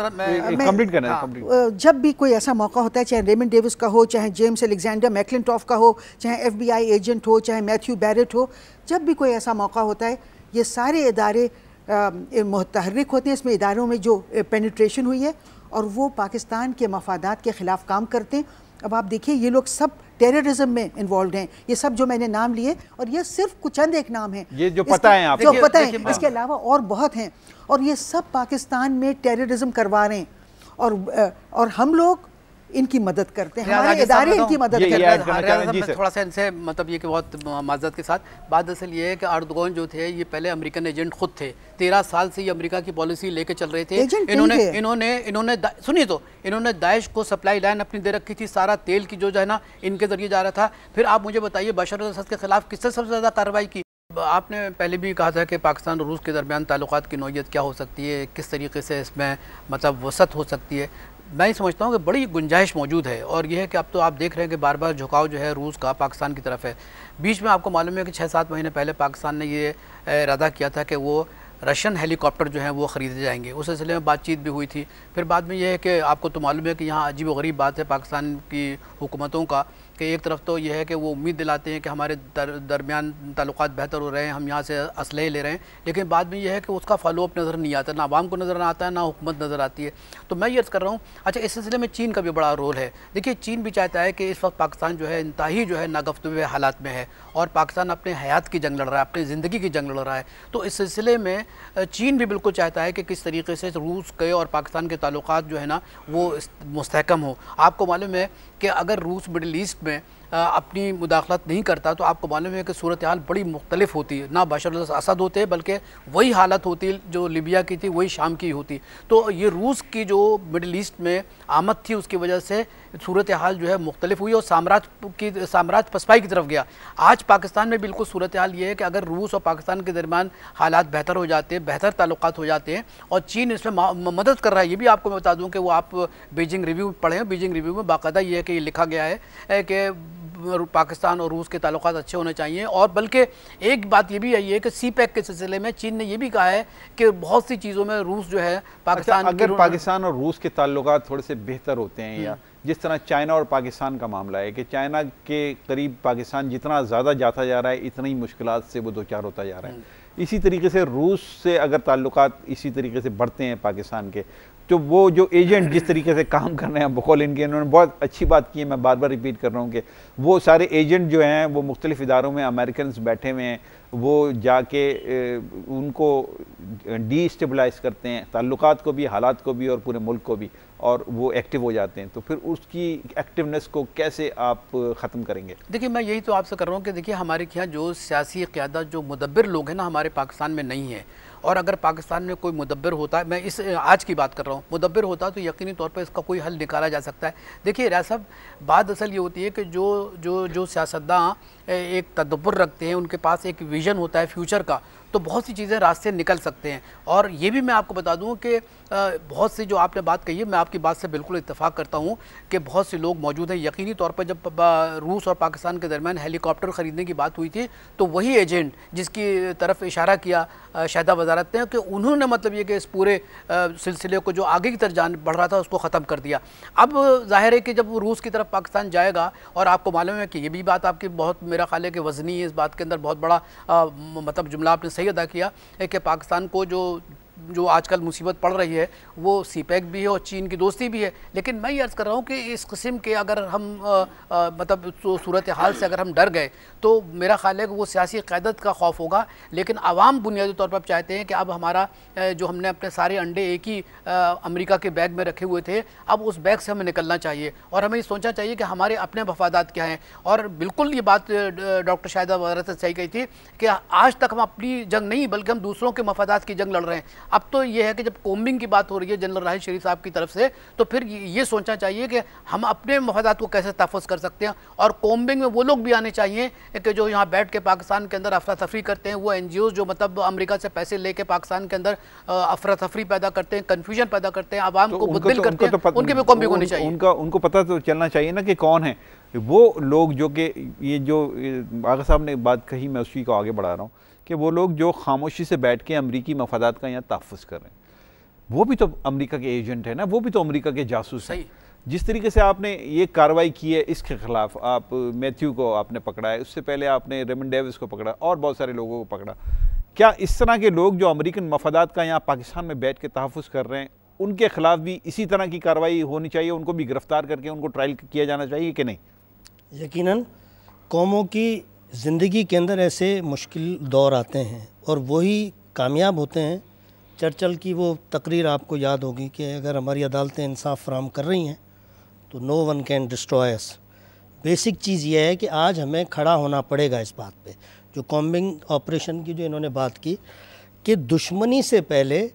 جب بھی کوئی ایسا موقع ہوتا ہے، چاہے ریمنڈ ڈیوس کا ہو، چاہے جیمز الیگزینڈر میکلنٹاف کا ہو، چاہے F B I agent who, چاہے میتھیو بیرٹ ہو، جب بھی کوئی ایسا موقع ہوتا ہے یہ سارے ادارے متحرک ہوتے ہیں. اس میں اداروں میں جو پینیٹریشن ہوئی ہے اور وہ پاکستان کے مفادات کے خلاف کام کرتے ہیں. اب آپ دیکھیے یہ لوگ سب ٹیررزم میں انوالوڈ ہیں، یہ سب جو میں نے نام لیے، اور یہ صرف چند ایک نام ہیں یہ جو پتہ ہیں آپ جو پتہ ہیں. اس کے علاوہ اور بہت ہیں، اور یہ سب پاکستان میں ٹیررزم کروا رہے ہیں. اور ہم لوگ ان کی مدد کرتے ہیں, ہمارے ادارے ان کی مدد کرتے ہیں. تھوڑا سا ان سے مطلب یہ کہ بہت معذرت کے ساتھ بات اصل یہ ہے کہ اردوغان جو تھے یہ پہلے امریکن ایجنٹ خود تھے, 13 سال سے یہ امریکہ کی پالیسی لے کے چل رہے تھے. انہوں نے سنیے تو انہوں نے داعش کو سپلائی لائن اپنی دے رکھی تھی, سارا تیل کی جو ہے نا ان کے ذریعے جا رہا تھا. پھر آپ مجھے بتائیے بشار الاسد کے خلاف کس سے سب سے زیادہ کارروائی کی؟ آپ نے پہلے بھی کہا تھا کہ پاکستان اور روس کے درمیان تعلقات کی نوعیت کیا ہو سکتی ہے, کس طریقے سے اس میں مطلب وسعت ہو سکتی ہے. میں یہ سمجھتا ہوں کہ بڑی گنجائش موجود ہے, اور یہ ہے کہ اب تو آپ دیکھ رہے ہیں کہ بار بار جھکاؤ جو ہے روس کا پاکستان کی طرف ہے. بیچ میں آپ کو معلوم ہے کہ 6-7 مہینے پہلے پاکستان نے یہ ارادہ کیا تھا کہ وہ رشین ہیلی کاپٹر جو ہیں وہ خریدے جائیں گے, اس سلسلے میں بات چیت بھی ہوئی تھی. پھر بعد میں یہ ہے کہ آپ کو تو معلوم ہے کہ یہاں عجیب و غریب بات ہے پاکستان کی حکومتوں کا کہ ایک طرف تو یہ ہے کہ وہ امید دلاتے ہیں کہ ہمارے درمیان تعلقات بہتر ہو رہے ہیں, ہم یہاں سے اسلحے لے رہے ہیں, لیکن بعد میں یہ ہے کہ اس کا فالو اپ نظر نہیں آتا, نہ عوام کو نظر آتا ہے نہ حکومت نظر آتی ہے. تو میں یہ عرض کر رہا ہوں اچھا اس سلسلے میں چین کا بھی بڑا رول ہے. دیکھیے چین بھی چاہتا ہے کہ اس وقت پاکستان جو ہے انتہائی جو ہے ناگفتوع حالات میں ہے, اور پاکستان اپنے حیات کی جنگ لڑ رہا ہے, اپنی زندگی کی جنگ لڑ رہا ہے. تو اس سلسلے میں چین بھی بالکل چاہتا ہے کہ کس طریقے سے روس کے اور پاکستان کے تعلقات جو ہے نا وہ مستحکم ہوں. آپ کو معلوم ہے کہ اگر روس مڈل ایسٹ میں اپنی مداخلت نہیں کرتا تو آپ کو معلوم ہے کہ صورتحال بڑی مختلف ہوتی ہے, نہ بشار الاسد ہوتے بلکہ وہی حالت ہوتی جو لیبیا کی تھی وہی شام کی ہوتی. تو یہ روس کی جو مڈل ایسٹ میں آمد تھی اس کی وجہ سے صورتحال جو ہے مختلف ہوئی اور سامراج پسپائی کی طرف گیا. آج پاکستان میں بالکل صورتحال یہ ہے کہ اگر روس اور پاکستان کے درمیان حالات بہتر ہو جاتے ہیں, بہتر تعلقات ہو جاتے ہیں, اور چین اس میں مدد کر رہا ہے. یہ بھی آپ کو میں بتا دوں کہ وہ آپ بیجنگ ریویو پڑھیں, بیجنگ ریویو میں باقاعدہ یہ ہے کہ یہ لکھا گیا ہے کہ پاکستان اور روس کے تعلقات اچھے ہونے چاہیے. اور بلکہ ایک بات یہ بھی ہے کہ سی پیک کے سلسلے میں چین نے یہ بھی کہا ہے کہ بہت سی چیزوں میں روس جو ہے پاکستان اگر پاکستان اور روس کے تعلقات تھوڑے سے بہتر ہوتے ہیں, یا جس طرح چائنا اور پاکستان کا معاملہ ہے کہ چائنا کے قریب پاکستان جتنا زیادہ جاتا جا رہا ہے اتنا ہی مشکلات سے وہ دوچار ہوتا جا رہا ہے, اسی طریقے سے روس سے اگر تعلقات اسی طریقے سے بڑھتے ہیں پاکستان کے, تو وہ جو ایجنٹ جس طریقے سے کام کر رہے ہیں بقول ان کے, انہوں نے بہت اچھی بات کی ہے, میں بار بار ریپیٹ کر رہا ہوں کہ وہ سارے ایجنٹ جو ہیں وہ مختلف اداروں میں امریکنز بیٹھے ہوئے ہیں, وہ جا کے ان کو ڈی اسٹیبلائز کرتے ہیں, تعلقات کو بھی, حالات کو بھی اور پورے ملک کو بھی, اور وہ ایکٹیو ہو جاتے ہیں. تو پھر اس کی ایکٹیونیس کو کیسے آپ ختم کریں گے؟ دیکھیے میں یہی تو آپ سے کر رہا ہوں کہ دیکھیے ہمارے یہاں جو سیاسی قیادت جو مدبر لوگ ہیں نا ہمارے پاکستان میں نہیں ہے, اور اگر پاکستان میں کوئی مدبر ہوتا ہے, میں اس آج کی بات کر رہا ہوں, مدبر ہوتا تو یقینی طور پر اس کا کوئی حل نکالا جا سکتا ہے. دیکھیے ریاض صاحب بات اصل یہ ہوتی ہے کہ جو سیاستداں ایک تدبر رکھتے ہیں, ان کے پاس ایک ویژن ہوتا ہے فیوچر کا, تو بہت سی چیزیں راستے نکل سکتے ہیں. اور یہ بھی میں آپ کو بتا دوں کہ بہت سی جو آپ نے بات کہی ہے, میں آپ کی بات سے بالکل اتفاق کرتا ہوں کہ بہت سے لوگ موجود ہیں. یقینی طور پر جب روس اور پاکستان کے درمیان ہیلی کاپٹر خریدنے کی بات ہوئی تھی تو وہی ایجنٹ جس کی طرف اشارہ کیا شاہدہ وزارت نے کہ انہوں نے مطلب یہ کہ اس پورے سلسلے کو جو آگے کی طرف جان بڑھ رہا تھا اس کو ختم کر دیا. اب ظاہر ہے کہ جب روس کی طرف پاکستان جائے گا, اور آپ کو معلوم ہے کہ یہ بھی بات آپ کی بہت میرا خیال ہے کہ وزنی ہے, اس بات کے اندر بہت بڑا مطلب جملہ آپ نے صحیح ادا کیا ہے کہ پاکستان کو جو آج کل مصیبت پڑ رہی ہے وہ سی پیک بھی ہے اور چین کی دوستی بھی ہے. لیکن میں یہ عرض کر رہا ہوں کہ اس قسم کے اگر ہم مطلب صورتحال سے اگر ہم ڈر گئے تو میرا خیال ہے کہ وہ سیاسی قیادت کا خوف ہوگا. لیکن عوام بنیادی طور پر چاہتے ہیں کہ اب ہمارا جو ہم نے اپنے سارے انڈے ایک ہی امریکہ کے بیگ میں رکھے ہوئے تھے, اب اس بیگ سے ہمیں نکلنا چاہیے, اور ہمیں یہ سوچنا چاہیے کہ ہمارے اپنے مفادات کیا ہیں. اور بالکل یہ بات ڈاکٹر شاہدہ وزارت نے صحیح کہی تھی کہ آج تک ہم اپنی جنگ نہیں بلکہ ہم دوسروں کے مفادات کی جنگ لڑ رہے ہیں. اب تو یہ ہے کہ جب کومبنگ کی بات ہو رہی ہے جنرل راحل شریف صاحب کی طرف سے, تو پھر یہ سوچنا چاہیے کہ ہم اپنے مفادات کو کیسے تحفظ کر سکتے ہیں. اور کومبنگ میں وہ لوگ بھی آنے چاہیے کہ جو یہاں بیٹھ کے پاکستان کے اندر افراتفری کرتے ہیں, وہ این جی اوز جو مطلب امریکہ سے پیسے لے کے پاکستان کے اندر افراتفری پیدا کرتے ہیں, کنفیوژن پیدا کرتے ہیں, عوام کو بدل کرتے ہیں, ان کی بھی کومبنگ ہونی چاہیے. ان کو پتہ تو چلنا چاہیے نا کہ کون ہیں وہ لوگ جو کہ یہ جو آغا صاحب نے بات کہی, میں اسی کو آگے بڑھا رہا ہوں کہ وہ لوگ جو خاموشی سے بیٹھ کے امریکی مفادات کا یہاں تحفظ کر رہے ہیں, وہ بھی تو امریکہ کے ایجنٹ ہیں نا, وہ بھی تو امریکہ کے جاسوس ہیں. جس طریقے سے آپ نے یہ کارروائی کی ہے اس کے خلاف, آپ میتھیو کو آپ نے پکڑا ہے, اس سے پہلے آپ نے ریمن ڈیوس کو پکڑا اور بہت سارے لوگوں کو پکڑا, کیا اس طرح کے لوگ جو امریکن مفادات کا یہاں پاکستان میں بیٹھ کے تحفظ کر رہے ہیں ان کے خلاف بھی اسی طرح کی کارروائی ہونی چاہیے, ان کو بھی گرفتار کر کے ان کو ٹرائل کیا جانا چاہیے کہ نہیں؟ یقیناً قوموں کی زندگی کے اندر ایسے مشکل دور آتے ہیں اور وہی کامیاب ہوتے ہیں. چرچل کی وہ تقریر آپ کو یاد ہوگی کہ اگر ہماری عدالتیں انصاف فراہم کر رہی ہیں تو no one can destroy us. Basic چیز یہ ہے کہ آج ہمیں کھڑا ہونا پڑے گا اس بات پہ. جو کامبنگ آپریشن کی جو انہوں نے بات کی کہ دشمنی سے پہلے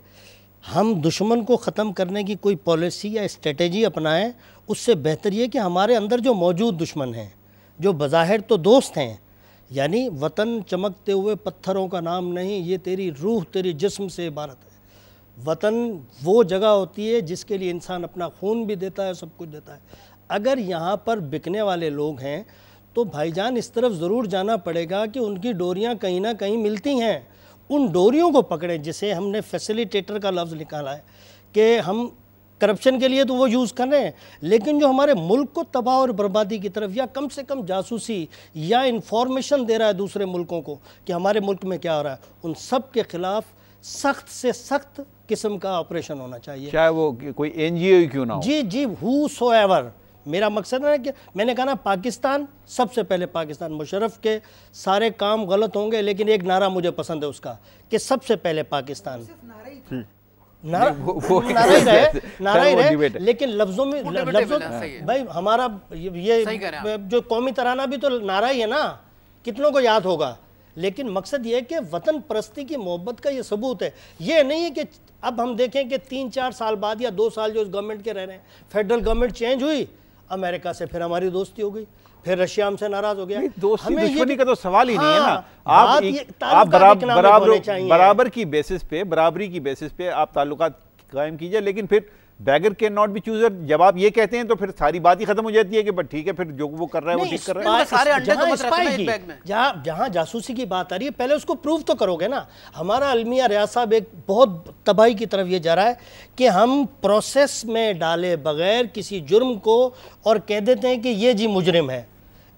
ہم دشمن کو ختم کرنے کی کوئی پالیسی یا اسٹریٹجی اپنائیں، اس سے بہتر یہ کہ ہمارے اندر جو موجود دشمن ہیں، جو بظاہر تو دوست ہیں، یعنی وطن چمکتے ہوئے پتھروں کا نام نہیں، یہ تیری روح تیری جسم سے عبارت ہے. وطن وہ جگہ ہوتی ہے جس کے لیے انسان اپنا خون بھی دیتا ہے، سب کچھ دیتا ہے. اگر یہاں پر بکنے والے لوگ ہیں تو بھائی جان اس طرف ضرور جانا پڑے گا کہ ان کی ڈوریاں کہیں نہ کہیں ملتی ہیں، ان ڈوریوں کو پکڑیں. جسے ہم نے فیسیلیٹیٹر کا لفظ نکالا ہے کہ ہم کرپشن کے لیے تو وہ یوز کر رہے ہیں، لیکن جو ہمارے ملک کو تباہ اور بربادی کی طرف یا کم سے کم جاسوسی یا انفارمیشن دے رہا ہے دوسرے ملکوں کو کہ ہمارے ملک میں کیا ہو رہا ہے، ان سب کے خلاف سخت سے سخت قسم کا آپریشن ہونا چاہیے، چاہے وہ کوئی این جی او ہی کیوں نہ ہو. جی ہو سو ایور. میرا مقصد ہے کہ میں نے کہا نا پاکستان، سب سے پہلے پاکستان. مشرف کے سارے کام غلط ہوں گے لیکن ایک نعرہ مجھے پسند ہے اس کا کہ سب سے پہلے پاکستان. نعرہ ہی رہے لیکن لفظوں میں بھائی ہمارا یہ جو قومی ترانہ بھی تو نعرہ ہی ہے نا، کتنوں کو یاد ہوگا. لیکن مقصد یہ ہے کہ وطن پرستی کی محبت کا یہ ثبوت ہے. یہ نہیں ہے کہ اب ہم دیکھیں کہ 3-4 سال بعد یا 2 سال جو اس گورنمنٹ کے رہ رہے ہیں، فیڈرل گورنمنٹ چینج ہوئی، امریکہ سے پھر ہماری دوستی ہو گئی، پھر رشیا ہم سے ناراض ہو گیا. دوستی دشمنی کا تو سوال ہی نہیں ہے نا. آپ برابر کی بیسس پہ، برابری کی بیسس پہ آپ تعلقات قائم کیجئے، لیکن پھر beggar can not be chooser. جب آپ یہ کہتے ہیں تو پھر ساری بات ہی ختم ہو جاتی ہے کہ بس ٹھیک ہے پھر جو وہ کر رہا ہے وہ ٹھیک کر رہا ہے. جہاں جاسوسی کی بات آ رہی ہے پہلے اس کو پروف تو کرو گے نا. ہمارا المیہ ریاض صاحب ایک بہت تباہی کی طرف یہ جا رہا ہے کہ ہم پروسیس میں ڈالے بغیر کسی جرم کو اور کہہ دیتے ہیں کہ یہ جی مجرم ہے.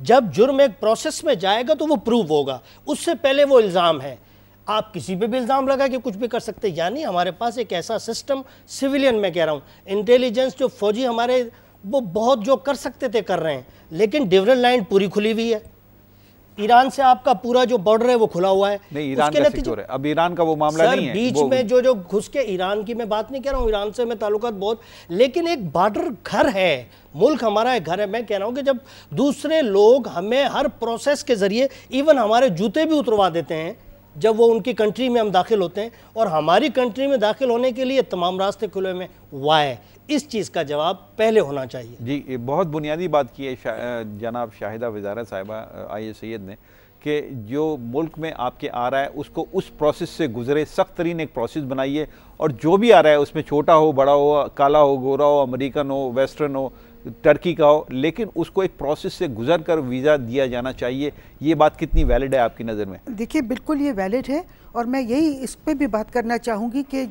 جب جرم ایک پروسیس میں جائے گا تو وہ پروف ہوگا، اس سے پہلے وہ الزام ہے. آپ کسی پہ بھی الزام لگا کہ کچھ بھی کر سکتے. یعنی ہمارے پاس ایک ایسا سسٹم، سویلین میں کہہ رہا ہوں، انٹیلیجنس جو فوجی ہمارے وہ بہت جو کر سکتے تھے کر رہے ہیں، لیکن ڈیورن لائن پوری کھلی ہوئی ہے. ایران سے آپ کا پورا جو بارڈر ہے وہ کھلا ہوا ہے. نہیں ایران کا سیکور ہے، اب ایران کا وہ معاملہ نہیں ہے. بیچ میں جو گھس کے ایران کی میں بات نہیں کہہ رہا ہوں، ایران سے میں تعلقات بہت، لیکن ایک بارڈر گھر ہے، ملک ہمارا ایک گھر ہے. میں کہہ رہا ہوں کہ جب دوسرے لوگ ہمیں ہر پروسیس کے ذریعے ایون ہمارے جوتے بھی اتروا دیتے ہیں جب وہ ان کی کنٹری میں ہم داخل ہوتے ہیں، اور ہماری کنٹری میں داخل ہونے کے لیے تمام راستے کھلے میں، وائی؟ اس چیز کا جواب پہلے ہونا چاہیے. جی بہت بنیادی بات کی ہے جناب شاہدہ وزارہ صاحبہ آئی سید نے کہ جو ملک میں آپ کے آ رہا ہے اس کو اس پروسیس سے گزرے، سخت ترین ایک پروسیس بنائیے، اور جو بھی آ رہا ہے اس میں چھوٹا ہو بڑا ہو، کالا ہو گورا ہو، امریکن ہو ویسٹرن ہو ٹرکی کا ہو، لیکن اس کو ایک پروسیس سے گزر کر ویزا دیا جانا چاہیے. یہ بات کتنی ویلڈ ہے آپ کی نظر میں؟ دیکھیے بالکل یہ ویلڈ ہے، اور میں یہی اس پہ بھی بات کرنا چاہوں گی کہ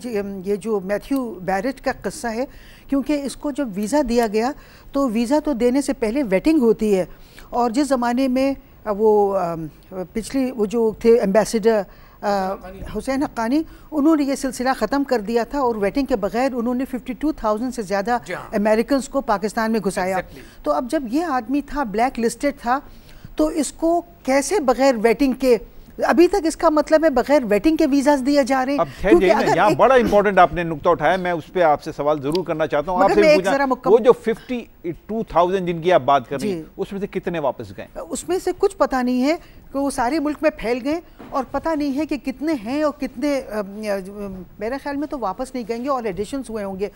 یہ جو میتھیو بیرٹ کا قصہ ہے، کیونکہ اس کو جب ویزا دیا گیا تو ویزا تو دینے سے پہلے ویٹنگ ہوتی ہے، اور جس زمانے میں وہ پچھلی وہ جو تھے ایمبیسیڈر حسین حقانی، انہوں نے یہ سلسلہ ختم کر دیا تھا، اور ویٹنگ کے بغیر انہوں نے 52,000 سے زیادہ امریکنز کو پاکستان میں گھسایا. تو اب جب یہ آدمی تھا بلیک لسٹڈ تھا، تو اس کو کیسے بغیر ویٹنگ کے، ابھی تک اس کا مطلب ہے بغیر ویٹنگ کے ویزاز دیا جا رہے ہیں. اب یہاں بڑا امپورٹنٹ آپ نے نقطہ اٹھایا، میں اس پہ آپ سے سوال ضرور کرنا چاہتا ہوں. آپ سے پوچھنا وہ جو 52,000 جن کی آپ بات کر رہی ہیں اس میں سے کتنے واپس گئے؟ اس میں سے کچھ پتہ نہیں ہے کہ وہ سارے ملک میں پھیل گئے، اور پتہ نہیں ہے کہ کتنے ہیں اور کتنے میرے خیال میں تو واپس نہیں گئیں گے اور ایڈیشنز ہوئے ہوں گے.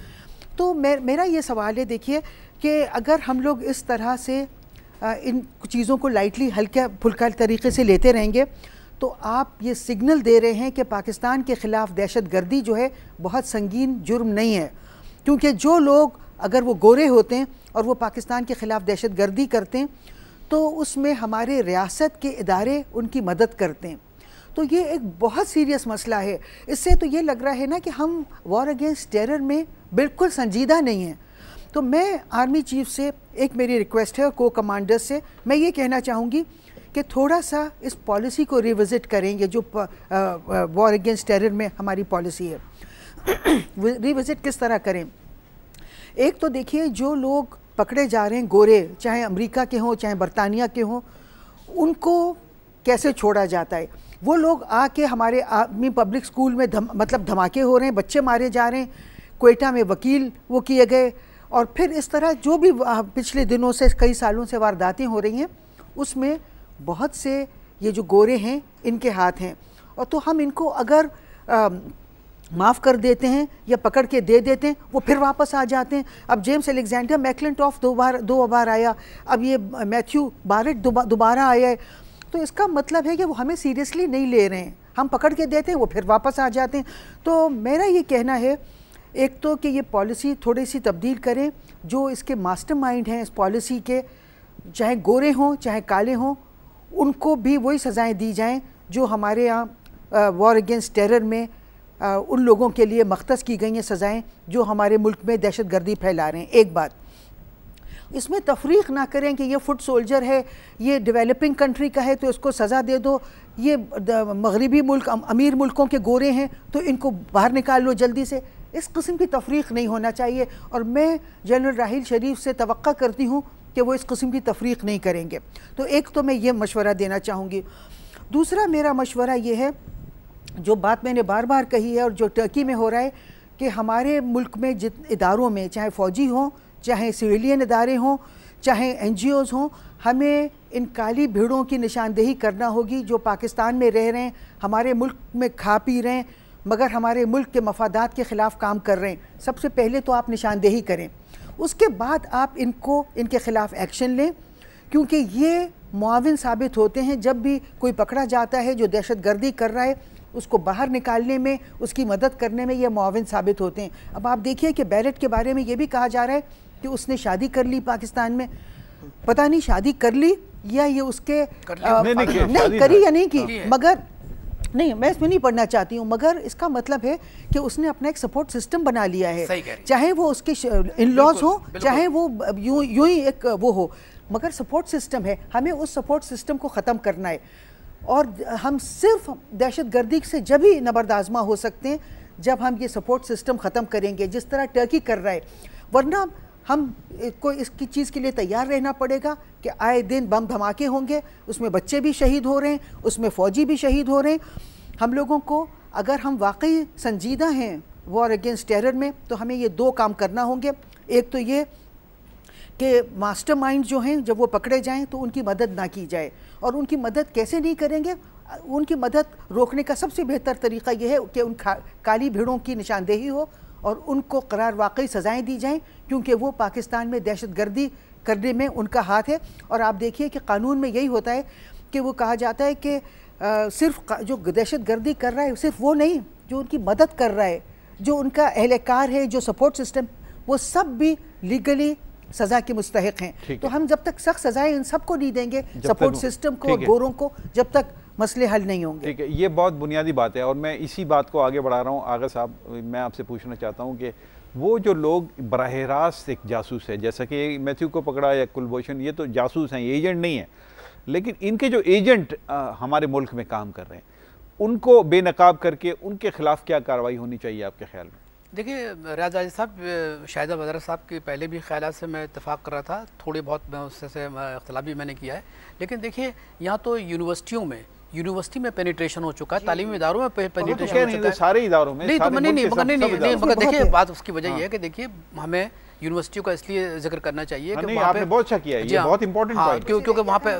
تو میرا یہ سوال ہے، دیکھیے کہ اگر ہم لوگ اس طرح سے ان چیزوں کو لائٹلی ہلکا پھلکا طریقے سے لیتے رہیں گے تو آپ یہ سگنل دے رہے ہیں کہ پاکستان کے خلاف دہشت گردی جو ہے بہت سنگین جرم نہیں ہے. کیونکہ جو لوگ اگر وہ گورے ہوتے ہیں اور وہ پاکستان کے خلاف دہشت گردی کرتے ہیں تو اس میں ہمارے ریاست کے ادارے ان کی مدد کرتے ہیں. تو یہ ایک بہت سیریس مسئلہ ہے. اس سے تو یہ لگ رہا ہے نا کہ ہم وار اگینسٹ ٹیرر میں بالکل سنجیدہ نہیں ہیں. تو میں آرمی چیف سے ایک میری ریکویسٹ ہے، کو کمانڈر سے میں یہ کہنا چاہوں گی کہ تھوڑا سا اس پالیسی کو ریوزٹ کریں گے جو وار اگینسٹ ٹیرر میں ہماری پالیسی ہے. ریوزٹ کس طرح کریں؟ ایک تو دیکھیے جو لوگ پکڑے جا رہے ہیں گورے، چاہے امریکہ کے ہوں چاہے برطانیہ کے ہوں، ان کو کیسے چھوڑا جاتا ہے؟ وہ لوگ آ کے ہمارے آرمی پبلک اسکول میں مطلب دھماکے ہو رہے ہیں، بچے مارے جا رہے ہیں. کوئٹہ میں وکیل وہ کیے گئے، اور پھر اس طرح جو بھی پچھلے دنوں سے کئی سالوں سے وارداتیں ہو رہی ہیں اس میں بہت سے یہ جو گورے ہیں ان کے ہاتھ ہیں، اور تو ہم ان کو اگر معاف کر دیتے ہیں یا پکڑ کے دے دیتے ہیں وہ پھر واپس آ جاتے ہیں. اب جیمز الیگزینڈر میکلنٹاف دو بار آیا، اب یہ میتھیو بارٹ دوبارہ آیا ہے، تو اس کا مطلب ہے کہ وہ ہمیں سیریسلی نہیں لے رہے ہیں. ہم پکڑ کے دیتے ہیں وہ پھر واپس آ جاتے ہیں. تو میرا یہ کہنا ہے ایک تو کہ یہ پالیسی تھوڑی سی تبدیل کریں، جو اس کے ماسٹر مائنڈ ہیں اس پالیسی کے، چاہے گورے ہوں چاہے کالے ہوں، ان کو بھی وہی سزائیں دی جائیں جو ہمارے ہاں وار اگینسٹ ٹیرر میں ان لوگوں کے لیے مختص کی گئی ہیں سزائیں جو ہمارے ملک میں دہشت گردی پھیلا رہے ہیں. ایک بات اس میں تفریق نہ کریں کہ یہ فٹ سولجر ہے، یہ ڈیولپنگ کنٹری کا ہے تو اس کو سزا دے دو، یہ مغربی ملک امیر ملکوں کے گورے ہیں تو ان کو باہر نکال لو جلدی سے. اس قسم کی تفریق نہیں ہونا چاہیے، اور میں جنرل راحیل شریف سے توقع کرتی ہوں کہ وہ اس قسم کی تفریق نہیں کریں گے. تو ایک تو میں یہ مشورہ دینا چاہوں گی. دوسرا میرا مشورہ یہ ہے، جو بات میں نے بار بار کہی ہے اور جو ٹرکی میں ہو رہا ہے، کہ ہمارے ملک میں اداروں میں چاہے فوجی ہوں چاہے سویلین ادارے ہوں چاہے این جی اوز ہوں، ہمیں ان کالی بھیڑوں کی نشاندہی کرنا ہوگی جو پاکستان میں رہ رہے ہیں، ہمارے ملک میں کھا پی رہے ہیں مگر ہمارے ملک کے مفادات کے خلاف کام کر رہے ہیں. سب سے پہلے تو آپ نشاندہی کریں، اس کے بعد آپ ان کے خلاف ایکشن لیں، کیونکہ یہ معاون ثابت ہوتے ہیں. جب بھی کوئی پکڑا جاتا ہے جو دہشت گردی کر رہا ہے، اس کو باہر نکالنے میں، اس کی مدد کرنے میں یہ معاون ثابت ہوتے ہیں. اب آپ دیکھیے کہ بیرٹ کے بارے میں یہ بھی کہا جا رہا ہے کہ اس نے شادی کر لی پاکستان میں. پتہ نہیں شادی کر لی یا یہ اس کے نہیں کری یا نہیں کی، مگر نہیں میں اس میں نہیں پڑھنا چاہتی ہوں، مگر اس کا مطلب ہے کہ اس نے اپنا ایک سپورٹ سسٹم بنا لیا ہے، چاہے وہ اس کے ان لاز ہوں چاہے وہ یوں ہی ایک وہ ہو، مگر سپورٹ سسٹم ہے. ہمیں اس سپورٹ سسٹم کو ختم کرنا ہے، اور ہم صرف دہشت گردی سے جب ہی نبرد آزما ہو سکتے ہیں جب ہم یہ سپورٹ سسٹم ختم کریں گے جس طرح ٹرکی کر رہا ہے. ورنہ ہم کو اس کی چیز کے لیے تیار رہنا پڑے گا کہ آئے دن بم دھماکے ہوں گے، اس میں بچے بھی شہید ہو رہے ہیں، اس میں فوجی بھی شہید ہو رہے ہیں. ہم لوگوں کو اگر ہم واقعی سنجیدہ ہیں وار اگینسٹ ٹیرر میں تو ہمیں یہ دو کام کرنا ہوں گے. ایک تو یہ کہ ماسٹر مائنڈ جو ہیں جب وہ پکڑے جائیں تو ان کی مدد نہ کی جائے، اور ان کی مدد کیسے نہیں کریں گے؟ ان کی مدد روکنے کا سب سے بہتر طریقہ یہ ہے کہ ان کالی بھیڑوں کی نشاندہی ہو اور ان کو قرار واقعی سزائیں دی جائیں، کیونکہ وہ پاکستان میں دہشت گردی کرنے میں ان کا ہاتھ ہے. اور آپ دیکھیے کہ قانون میں یہی ہوتا ہے کہ وہ کہا جاتا ہے کہ صرف جو دہشت گردی کر رہا ہے صرف وہ نہیں، جو ان کی مدد کر رہا ہے، جو ان کا اہلکار ہے، جو سپورٹ سسٹم، وہ سب بھی لیگلی سزا کے مستحق ہیں. تو ہم جب تک سخت سزائیں ان سب کو نہیں دیں گے، سپورٹ سسٹم کو، گوروں کو، جب تک مسئلے حل نہیں ہوں گے. ٹھیک ہے، یہ بہت بنیادی بات ہے، اور میں اسی بات کو آگے بڑھا رہا ہوں. آغا صاحب، میں آپ سے پوچھنا چاہتا ہوں کہ وہ جو لوگ براہ راست ایک جاسوس ہے، جیسا کہ میتھیو کو پکڑا یا کلبھوشن، یہ تو جاسوس ہیں، ایجنٹ نہیں ہیں، لیکن ان کے جو ایجنٹ ہمارے ملک میں کام کر رہے ہیں ان کو بے نقاب کر کے ان کے خلاف کیا کارروائی ہونی چاہیے آپ کے خیال میں؟ دیکھیے ریاض عاجز صاحب، شاہدہ بدر صاحب کے پہلے بھی خیالات سے میں اتفاق کر رہا تھا، تھوڑی بہت میں اس سے اختلاف بھی میں نے کیا ہے. لیکن دیکھیے یہاں تو یونیورسٹی میں پینیٹریشن ہو چکا ہے، تعلیمی اداروں میں پینیٹریشن ہو چکا ہے، سارے اداروں میں. نہیں مگر دیکھیے بات اس کی وجہ یہ ہے کہ دیکھیے ہمیں یونیورسٹیوں کا اس لیے ذکر کرنا چاہیے کہ آپ نے بہت اچھا کیا ہے، یہ بہت امپورٹنٹ پوائنٹ ہے، کیونکہ وہاں پہ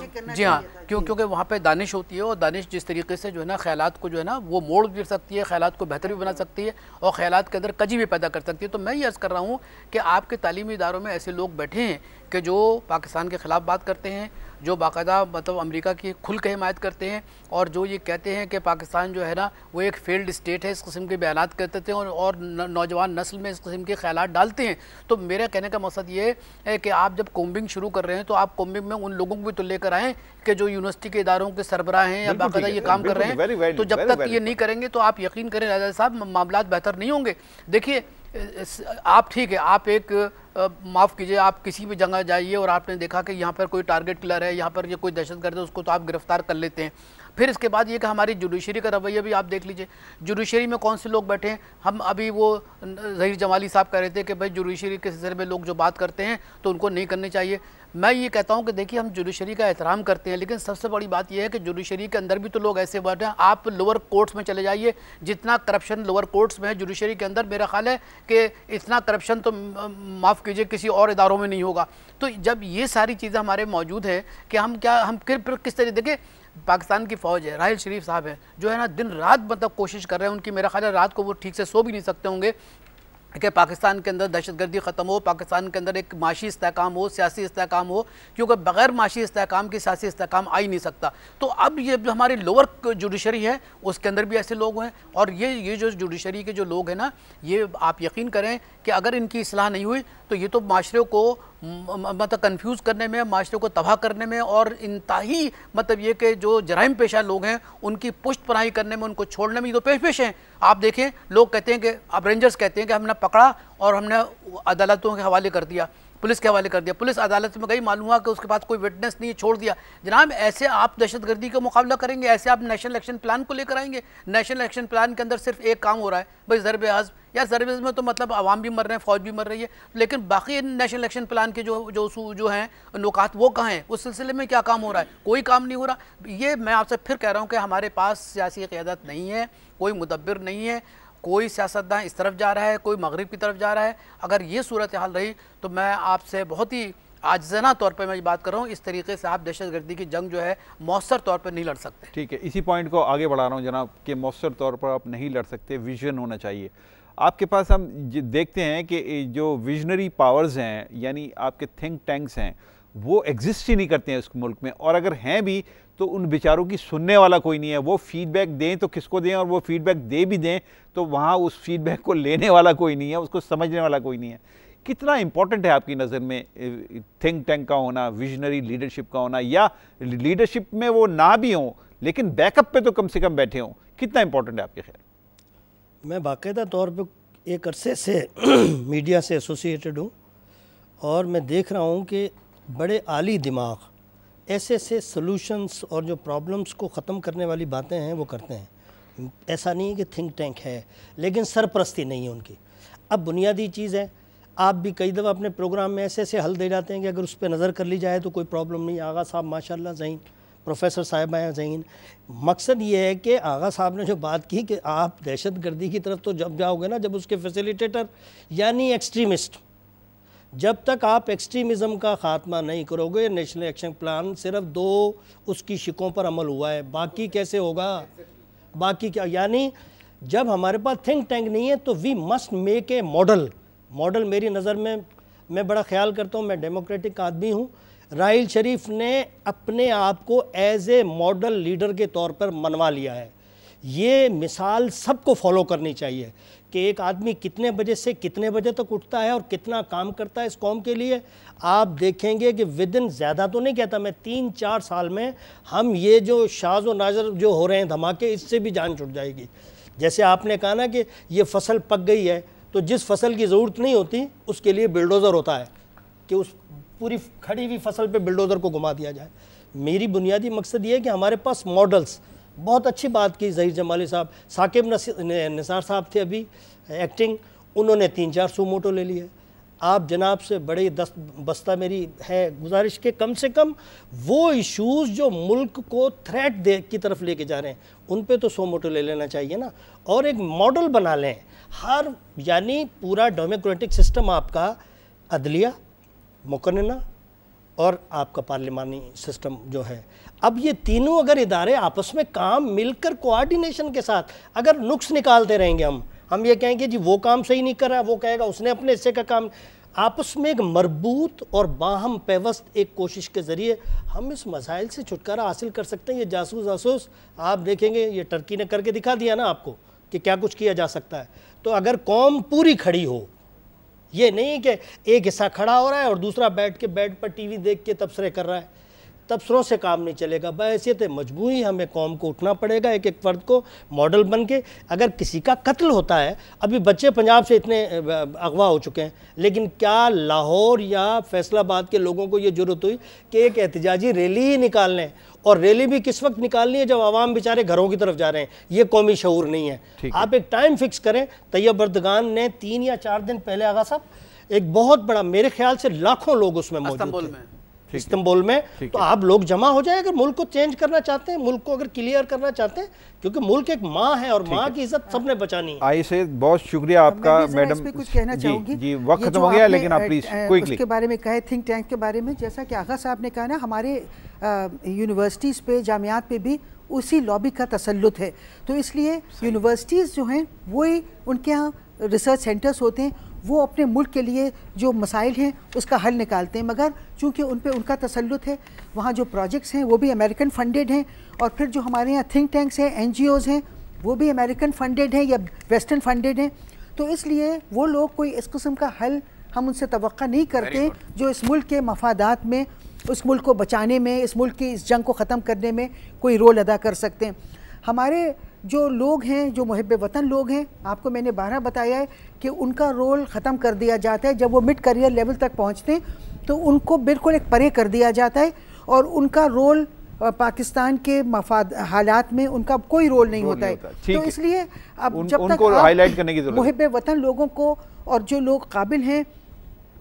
کیونکہ وہاں پہ دانش ہوتی ہے، اور دانش جس طریقے سے جو ہے نا خیالات کو جو ہے نا وہ موڑ بھی سکتی ہے، خیالات کو بہتر بھی بنا سکتی ہے، اور خیالات کے اندر کجی بھی پیدا کر سکتی ہے. تو میں یہ عرض کر رہا ہوں کہ آپ کے تعلیمی اداروں میں ایسے لوگ بیٹھے ہیں کہ جو پاکستان کے خلاف بات کرتے ہیں، جو باقاعدہ مطلب امریکہ کی کھل کے حمایت کرتے ہیں، اور جو یہ کہتے ہیں کہ پاکستان جو ہے نا وہ ایک فیلڈ اسٹیٹ ہے، اس قسم کے بیانات کرتے تھے اور نوجوان نسل میں اس قسم کے خیالات ڈالتے ہیں. تو میرا کہنے کا مقصد یہ ہے کہ آپ جب کومبنگ شروع کر رہے ہیں تو آپ کومبنگ میں ان لوگوں کو بھی تو لے کر آئیں کہ جو یونیورسٹی کے اداروں کے سربراہ ہیں یا باقاعدہ یہ کام کر رہے ہیں. تو جب تک یہ نہیں کریں گے تو آپ یقین کریں راجہ صاحب معاملات بہتر نہیں ہوں گے. دیکھیے آپ ٹھیک ہے، آپ ایک معاف کیجئے، آپ کسی بھی جگہ جائیے اور آپ نے دیکھا کہ یہاں پر کوئی ٹارگٹ کلر ہے، یہاں پر یہ کوئی دہشت گرد ہے، اس کو تو آپ گرفتار کر لیتے ہیں. پھر اس کے بعد یہ کہ ہماری جوڈیشری کا رویہ بھی آپ دیکھ لیجئے، جوڈیشری میں کون سے لوگ بیٹھے ہیں. ہم ابھی وہ ظہیر جمالی صاحب کہہ رہے تھے کہ بھائی جوڈیشری کے سلسلے میں لوگ جو بات کرتے ہیں تو ان کو نہیں کرنی چاہیے. میں یہ کہتا ہوں کہ دیکھیے ہم جوڈیشری کا احترام کرتے ہیں، لیکن سب سے بڑی بات یہ ہے کہ جوڈیشری کے اندر بھی تو لوگ ایسے بیٹھے ہیں. آپ لوور کورٹس میں چلے جائیے، جتنا کرپشن لوور کورٹس میں ہے جوڈیشری کے اندر، میرا خیال ہے کہ اتنا کرپشن تو معاف کیجئے کسی اور اداروں میں نہیں ہوگا. تو جب یہ ساری چیزیں ہمارے موجود ہیں کہ ہم پھر کس طرح دیکھیں پاکستان کی فوج ہے، راحیل شریف صاحب ہیں جو ہے نا دن رات مطلب کوشش کر رہے ہیں. ان کی میرا خیال ہے رات کو وہ ٹھیک سے سو بھی نہیں سکتے ہوں گے کہ پاکستان کے اندر دہشت گردی ختم ہو، پاکستان کے اندر ایک معاشی استحکام ہو، سیاسی استحکام ہو، کیونکہ بغیر معاشی استحکام کی سیاسی استحکام آ ہی نہیں سکتا. تو اب یہ ہماری لوور جوڈیشری ہے اس کے اندر بھی ایسے لوگ ہیں، اور یہ جو جوڈیشری کے جو لوگ ہیں نا، یہ آپ یقین کریں کہ اگر ان کی اصلاح نہیں ہوئی تو یہ تو معاشرے کو مطلب کنفیوز کرنے میں، معاشرے کو تباہ کرنے میں، اور انتہائی مطلب یہ کہ جو جرائم پیشہ لوگ ہیں ان کی پشت پناہی کرنے میں، ان کو چھوڑنے میں یہ تو پیش ہیں. آپ دیکھیں لوگ کہتے ہیں کہ اب رینجرز کہتے ہیں کہ ہم نے پکڑا اور ہم نے عدالتوں کے حوالے کر دیا، پولیس کے حوالے کر دیا، پولیس عدالت میں گئی، معلوم ہوا کہ اس کے پاس کوئی وٹنس نہیں ہے، چھوڑ دیا. جناب ایسے آپ دہشت گردی کا مقابلہ کریں گے؟ ایسے آپ نیشنل ایکشن پلان کو لے کر آئیں گے؟ نیشنل ایکشن پلان کے اندر صرف ایک کام ہو رہا ہے بھائی ضرب عزم. یا ضرب عزم میں تو مطلب عوام بھی مر رہے ہیں، فوج بھی مر رہی ہے، لیکن باقی نیشنل ایکشن پلان کے جو ہیں نکات وہ کہاں ہیں؟ اس سلسلے میں کیا کام ہو رہا ہے؟ کوئی کام نہیں ہو رہا. یہ میں آپ سے پھر کہہ رہا ہوں کہ ہمارے پاس سیاسی قیادت نہیں ہے، کوئی مدبر نہیں ہے، کوئی سیاستدان اس طرف جا رہا ہے، کوئی مغرب کی طرف جا رہا ہے. اگر یہ صورتحال رہی تو میں آپ سے بہت ہی عاجزانہ طور پہ میں یہ بات کر رہا ہوں، اس طریقے سے آپ دہشت گردی کی جنگ جو ہے مؤثر طور پہ نہیں لڑ سکتے. ٹھیک ہے، اسی پوائنٹ کو آگے بڑھا رہا ہوں جناب کہ مؤثر طور پر آپ نہیں لڑ سکتے، ویژن ہونا چاہیے. آپ کے پاس ہم دیکھتے ہیں کہ جو ویژنری پاورز ہیں یعنی آپ کے تھنک ٹینکس ہیں وہ ایگزسٹ ہی نہیں کرتے ہیں اس ملک میں، اور اگر ہیں بھی تو ان بیچاروں کی سننے والا کوئی نہیں ہے. وہ فیڈ بیک دیں تو کس کو دیں، اور وہ فیڈ بیک دے بھی دیں تو وہاں اس فیڈ بیک کو لینے والا کوئی نہیں ہے، اس کو سمجھنے والا کوئی نہیں ہے. کتنا امپورٹنٹ ہے آپ کی نظر میں تھنک ٹینک کا ہونا، ویژنری لیڈرشپ کا ہونا، یا لیڈرشپ میں وہ نہ بھی ہوں لیکن بیک اپ پہ تو کم سے کم بیٹھے ہوں؟ کتنا امپورٹنٹ ہے آپ کے خیال؟ میں باقاعدہ طور پہ ایک عرصے سے میڈیا سے ایسوسیٹڈ ہوں، اور میں دیکھ رہا ہوں کہ بڑے عالی دماغ ایسے سلوشنز اور جو پرابلمز کو ختم کرنے والی باتیں ہیں وہ کرتے ہیں. ایسا نہیں ہے کہ تھنک ٹینک ہے لیکن سرپرستی نہیں ہے ان کی. اب بنیادی چیز ہے، آپ بھی کئی دفعہ اپنے پروگرام میں ایسے حل دے جاتے ہیں کہ اگر اس پہ نظر کر لی جائے تو کوئی پرابلم نہیں. آغا صاحب ماشاءاللہ ذہین، پروفیسر صاحب ہیں ذہین. مقصد یہ ہے کہ آغا صاحب نے جو بات کی کہ آپ دہشت گردی کی طرف تو جب جاؤ گے نا جب اس کے فیسیلیٹیٹر یعنی ایکسٹریمسٹ، جب تک آپ ایکسٹریمزم کا خاتمہ نہیں کرو گے. نیشنل ایکشن پلان صرف 2 اس کی شکوں پر عمل ہوا ہے، باقی کیسے ہوگا؟ باقی کیا؟ یعنی جب ہمارے پاس تھنک ٹینک نہیں ہے تو we must make a model. میری نظر میں بڑا خیال کرتا ہوں، میں ڈیموکریٹک آدمی ہوں. راحیل شریف نے اپنے آپ کو ایز اے ماڈل لیڈر کے طور پر منوا لیا ہے. یہ مثال سب کو فالو کرنی چاہیے کہ ایک آدمی کتنے بجے سے کتنے بجے تک اٹھتا ہے اور کتنا کام کرتا ہے اس قوم کے لیے. آپ دیکھیں گے کہ ودن زیادہ تو نہیں کہتا میں 3-4 سال میں ہم یہ جو شاذ و نادر جو ہو رہے ہیں دھماکے، اس سے بھی جان چھوٹ جائے گی. جیسے آپ نے کہا نا کہ یہ فصل پک گئی ہے تو جس فصل کی ضرورت نہیں ہوتی اس کے لیے بلڈوزر ہوتا ہے کہ اس پوری کھڑی ہوئی فصل پہ بلڈوزر کو گھما دیا جائے. میری بنیادی مقصد یہ ہے کہ ہمارے پاس ماڈلز. بہت اچھی بات کی ظہیر جمالی صاحب. ثاقب نثار صاحب تھے ابھی ایکٹنگ، انہوں نے 3-4 سو موٹو لے لیے. آپ جناب سے بڑی بستہ میری ہے گزارش کہ کم سے کم وہ ایشوز جو ملک کو تھریٹ کی طرف لے کے جا رہے ہیں ان پہ تو 100 موٹو لے لینا چاہیے نا، اور ایک ماڈل بنا لیں. یعنی پورا ڈیموکریٹک سسٹم آپ کا، عدلیہ، مقننہ اور آپ کا پارلیمانی سسٹم جو ہے، اب یہ تینوں اگر ادارے آپس میں کام مل کر کوآرڈینیشن کے ساتھ اگر نقص نکالتے رہیں گے، ہم یہ کہیں گے جی وہ کام صحیح نہیں کر رہا، وہ کہے گا اس نے اپنے حصے کا کام، آپس میں ایک مربوط اور باہم پیوست ایک کوشش کے ذریعے ہم اس مسائل سے چھٹکارا حاصل کر سکتے ہیں. یہ جاسوس آپ دیکھیں گے، یہ ٹرکی نے کر کے دکھا دیا نا آپ کو کہ کیا کچھ کیا جا سکتا ہے. تو اگر قوم پوری کھڑی ہو، یہ نہیں کہ ایک حصہ کھڑا ہو رہا ہے اور دوسرا بیٹھ کے بیڈ پر ٹی وی دیکھ کے تبصرے کر رہا ہے. تبصروں سے کام نہیں چلے گا. بحیثیت مجموعی ہمیں قوم کو اٹھنا پڑے گا, ایک ایک فرد کو ماڈل بن کے. اگر کسی کا قتل ہوتا ہے, ابھی بچے پنجاب سے اتنے اغوا ہو چکے ہیں, لیکن کیا لاہور یا فیصل آباد کے لوگوں کو یہ جرأت ہوئی کہ ایک احتجاجی ریلی ہی نکال لیں؟ اور ریلی بھی کس وقت نکالنی ہے؟ جب عوام بیچارے گھروں کی طرف جا رہے ہیں. یہ قومی شعور نہیں ہے. آپ ایک ٹائم فکس کریں. طیب اردگان نے 3 یا 4 دن پہلے آغا صاحب ایک بہت بڑا, میرے خیال سے لاکھوں لوگ اس میں موجود تھے استنبول میں, تو آپ لوگ جمع ہو جائیں اگر ملک کو چینج کرنا چاہتے ہیں, ملک کو اگر کلیئر کرنا چاہتے ہیں, کیونکہ ملک ایک ماں ہے اور ماں کی عزت سب نے بچانی ہے. آئی سے بہت شکریہ آپ کا میڈم. کچھ کہنا چاہوں گی. جی وقت ختم ہو گیا, لیکن آپ پلیز کوئکلی اس کے بارے میں کہے تھنک ٹینک کے بارے میں. جیسا کہ آغا صاحب نے کہا نا, ہمارے یونیورسٹیز پہ, جامعات پہ بھی اسی لابی کا تسلط ہے. تو اس لیے یونیورسٹیز جو ہیں وہی ان کے ہاں ریسرچ سینٹرز ہوتے ہیں, وہ اپنے ملک کے لیے جو مسائل ہیں اس کا حل نکالتے ہیں. مگر چونکہ ان پہ ان کا تسلط ہے, وہاں جو پروجیکٹس ہیں وہ بھی امریکن فنڈیڈ ہیں, اور پھر جو ہمارے یہاں تھنک ٹینکس ہیں, این جی اوز ہیں, وہ بھی امریکن فنڈیڈ ہیں یا ویسٹرن فنڈیڈ ہیں. تو اس لیے وہ لوگ کوئی اس قسم کا حل ہم ان سے توقع نہیں کرتے جو اس ملک کے مفادات میں, اس ملک کو بچانے میں, اس ملک کی اس جنگ کو ختم کرنے میں کوئی رول ادا کر سکتے ہیں. ہمارے جو لوگ ہیں, جو محب وطن لوگ ہیں, آپ کو میں نے 12 بتایا ہے کہ ان کا رول ختم کر دیا جاتا ہے. جب وہ مڈ کریئر لیول تک پہنچتے ہیں تو ان کو بالکل ایک پرے کر دیا جاتا ہے, اور ان کا رول پاکستان کے مفاد حالات میں ان کا کوئی رول نہیں ہوتا ہے. تو اس لیے اب جب تک محب وطن لوگوں کو, اور جو لوگ قابل ہیں,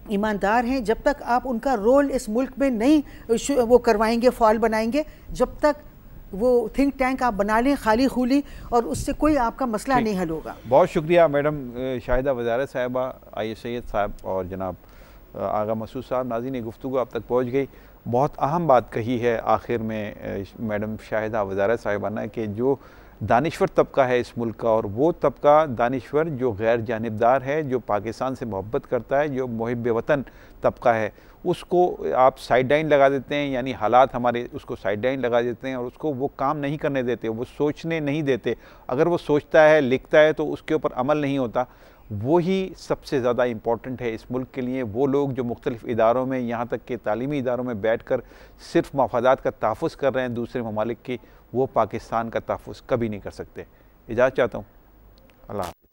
ایماندار ہیں, جب تک آپ ان کا رول اس ملک میں نہیں وہ کروائیں گے, فعال بنائیں گے, جب تک وہ تھنک ٹینک آپ بنا لیں خالی خولی, اور اس سے کوئی آپ کا مسئلہ نہیں حل ہوگا. بہت شکریہ میڈم شاہدہ وزارت صاحبہ, آئی سید صاحب اور جناب آغا مسعود صاحب. ناظرین, یہ گفتگو آپ تک پہنچ گئی. بہت اہم بات کہی ہے آخر میں میڈم شاہدہ وزارت صاحبہ نے کہ جو دانشور طبقہ ہے اس ملک کا, اور وہ طبقہ دانشور جو غیر جانبدار ہے, جو پاکستان سے محبت کرتا ہے, جو محب وطن طبقہ ہے, اس کو آپ سائیڈ لائن لگا دیتے ہیں. یعنی حالات ہمارے اس کو سائیڈ لائن لگا دیتے ہیں, اور اس کو وہ کام نہیں کرنے دیتے, وہ سوچنے نہیں دیتے. اگر وہ سوچتا ہے, لکھتا ہے, تو اس کے اوپر عمل نہیں ہوتا. وہی سب سے زیادہ امپورٹنٹ ہے اس ملک کے لیے. وہ لوگ جو مختلف اداروں میں, یہاں تک کہ تعلیمی اداروں میں بیٹھ کر صرف مفادات کا تحفظ کر رہے ہیں دوسرے ممالک کی, وہ پاکستان کا تحفظ کبھی نہیں کر سکتے. اجازت چاہتا ہوں. اللہ حافظ.